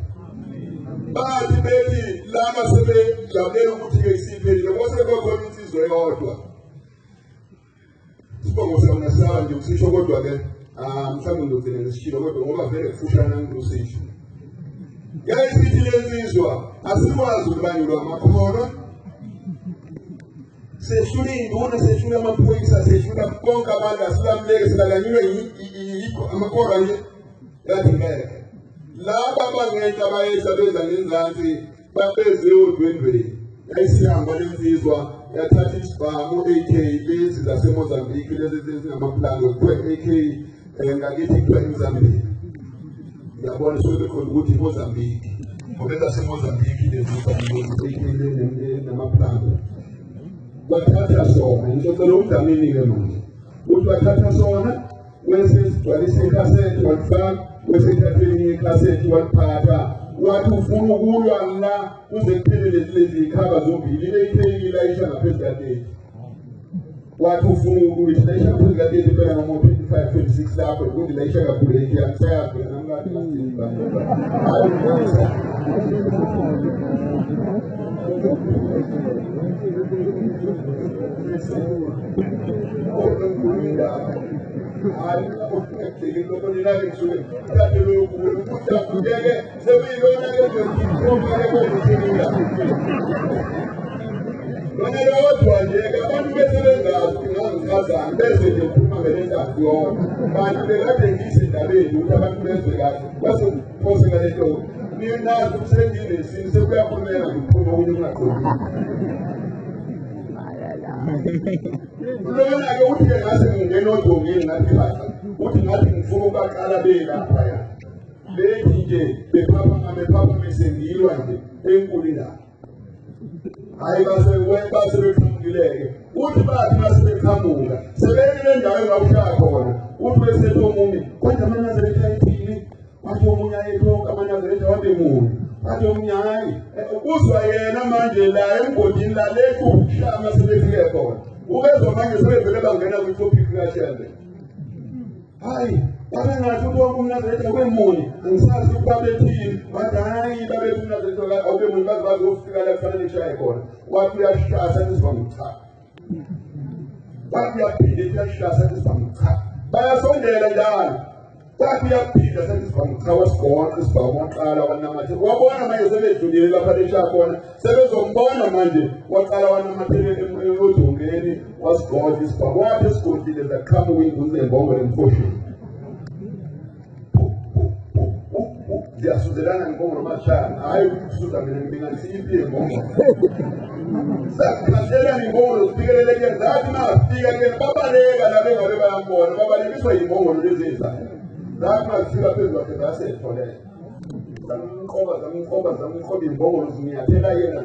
bathi bethi laba sebejabulela ukuthi-ke isiphelile kwase kwakhona insizwa eyodwa sibongo sangasaba nje usisho kodwa-ke mhlawumbe ngizogcina ngisishilo kodwa ngoba vele kufushana nangikusisho yayisithi lensizwa asikwazi ukubanyulwa amakhono sehlula iy'nduna sehlula amaphoyisa sehlula konke abantu asilamuleke singalanyulwe yikho amakhono anje yathi ngeke laba bangenta bayehla beza ngenzansi babeze odwendweni yayisihamba lensizwa yathatha isibhamu AK lezi zaseMozambique lezi ezingamaplango kuthiwa AK ngakithi kuthiwa eMozambique ngiyabona sobekhona ukuthi iMozambique ngoba ezaseMozambique lezi AK namaplango bathatha sona ngicela umdamini-ke manje ukuthi bathatha sona wesegcwalisa ikhasethi walifaka wesethatheni ikhasethi waliphatha wathi ufuna ukulwa la kuze kuphelele lezi ikhaba zombili ile ayisha ngaphezu kadeti wathi ufuna ukuthi layisha ngaphezu kadeti phela ngamo 25 26 lapho ukuthi layisha kakhulu ethi angisayaphi namkati Lona-ke uthi-ke ngase ngingena odongeni ngathi kahle uthi ngathi ngifuna ukubaqala belaphaya lethi nje bephaphamise ngilwa nje enkulina hayi basebeqhamukile-ke uthi bathi basebeqhamuka sebekile ndawo engawushaya khona uthi besethi omunye kwenza amanyazeletha ayithini wathi omunye ayethonke amanyazeletha wabe munye wathi omunye hayi uzwa yena manje la emgodini lalethu ukuhlama sebefike khona ubezwa manje sebevele bangena kwitopic kashele hayi babengathi ukuthi wonke umnazeletha kwemunye angisazi ukuthi babethini bathi hayi babethi umnazeletha awubemunye baze bazofika la kufanele ishaye khona wathi uyashasa nisibamcha wathi uyaphinde uyashasa nisibamcha bayasondela njalo wathi uyaphinda sesibamcha wasigona isibhamu waqala wanamathe wabona manje sebedlulile lapha lesha khona sebezombona manje waqala wanamathele odongeni wasigona isibhamu wathi esigodile zaqhamuka ingunzi embongolo emfosheni ziyasuzelana ngibongolo mashana hayi ukusuza mina ngisiyiphi ngibongolo sakhahlelana imbongolo sifikeleleke zathi masifika ke babaleka la bengabe bayambona babalekiswa yimbongolo lezi ezayo zathi masifika phezu kwakhe zasetholele zamqoba imbongolo zinyathela yena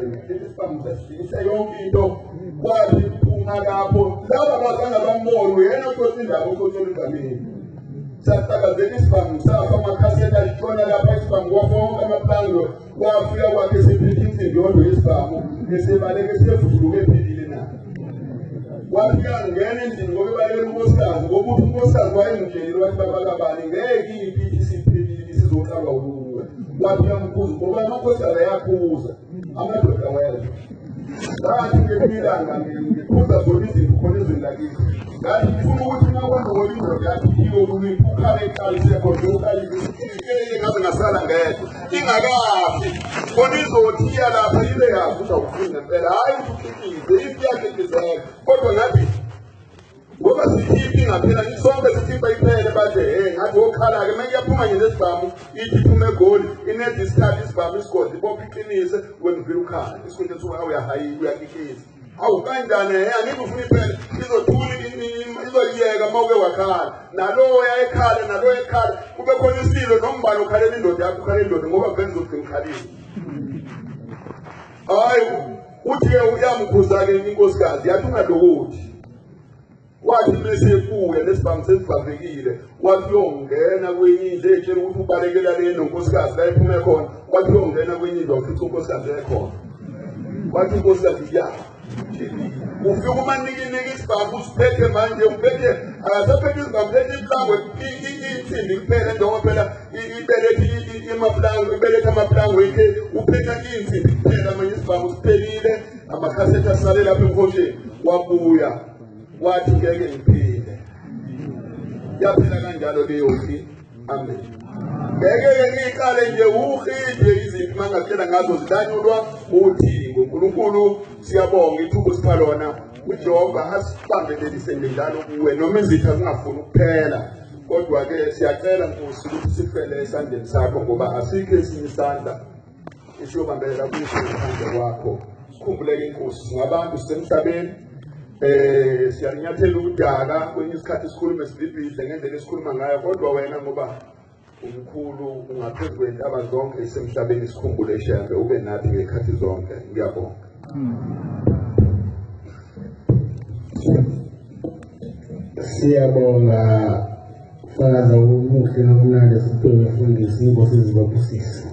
isibhamu sesifikisa yonke into kwathi phuma lapho laba bazange bambone yena uqoqa indaba uqoqela igameni sathakazela isibhamu safa amakhaseti ashona lapha isibhamu wafonke amaplango wafika kwakhe sephethe insimbi yodwa yesibhamu esebaleke sefuduluke ephilile na wafika ngene endlini ngoba balele unkosikazi ngoba uthi unkosikazi wayemtshela wathi babakabani ngeke iphithi siphelile sizoqala ukuwe wathi uyamkhuza ngoba amakhosikazi ayakhuza amadoda wena ngathi ngempilanga ngikhuza zona izinto khona izinto lakithi ngathi ngifuna ukuthi nakwenza ngolindoda yakho iyo ukhale ekhali sekhondokalike ngaze ngasala ngedwa ingakafi khona izothiya lapha ile yakho uzawufuna ngempela hayi ukukhiqize ifi yakhe ngizeke kodwa ngathi ngoba sikhiphi ngaphela nisonke sikhipha iphele bathi ngathi okhala-ke uma kuyaphuma nje nesibhamu ithi iphume egoli inede isikhathi isibhamu isigodi ibopha iqinise wena uvile ukhala isikhonto ethuka uyahayika uyakhiqiza awu kanjani angeke ufuna iphele izothula izoyiyeka uma uke wakhala naloya ekhala naloya ekhala kube khona isilo nombani ukhalela indoda yakho ukhalela indoda ngoba vele uzogcina ukhalile hayi uthi-ke uyamkhuza-ke inkosikazi yathi ungalokothi wathi mesekuya lesibhamu sesivavekile wathi uyongena kwenye indlu etshela ukuthi ubalekela le nonkosikazi la ephume khona wathi uyongena kwenye indlu wafica unkosikazi ekhona wathi unkosikazi ya ufika umanikiniki isibhamu usiphethe manje uphethe akasaphethe isibhamu phethe iplango insimbi kuphela njengoba phela ibelethe amaplango ethe uphetha insimbi kuphela manje isibhamu siphelile amakhasethi asale lapha emkhosheni wabuya wathi ngeke ngiphile yaphela kanjalo leyo fi amen ngeke ngiqale nje uhide izinto mangaphela ngazo zidanyulwa uthi ngoNkulunkulu siyabonga ithubo sipha lona uJehova asibambelelise njalo kuwe noma izitha zingafuni ukuphela kodwa ke siyacela Nkosi ukuthi sifele esandleni sakho ngoba asikho esinye isandla esiyobambelela kuso ngaphandle kwakho sikhumbuleke Nkosi singabantu sisemhlabeni siyalinyathela udaka kwenye isikhathi sikhulume sibhibhidle ngendlela esikhuluma ngayo kodwa wena ngoba umkhulu ungaphezu kwentaba zonke esemhlabeni sikhumbule shembe ube nathi ngekhathi zonke ngiyabonga
siyabonga Father umuhle nokunande siphe imfundiso inkosi zibabusise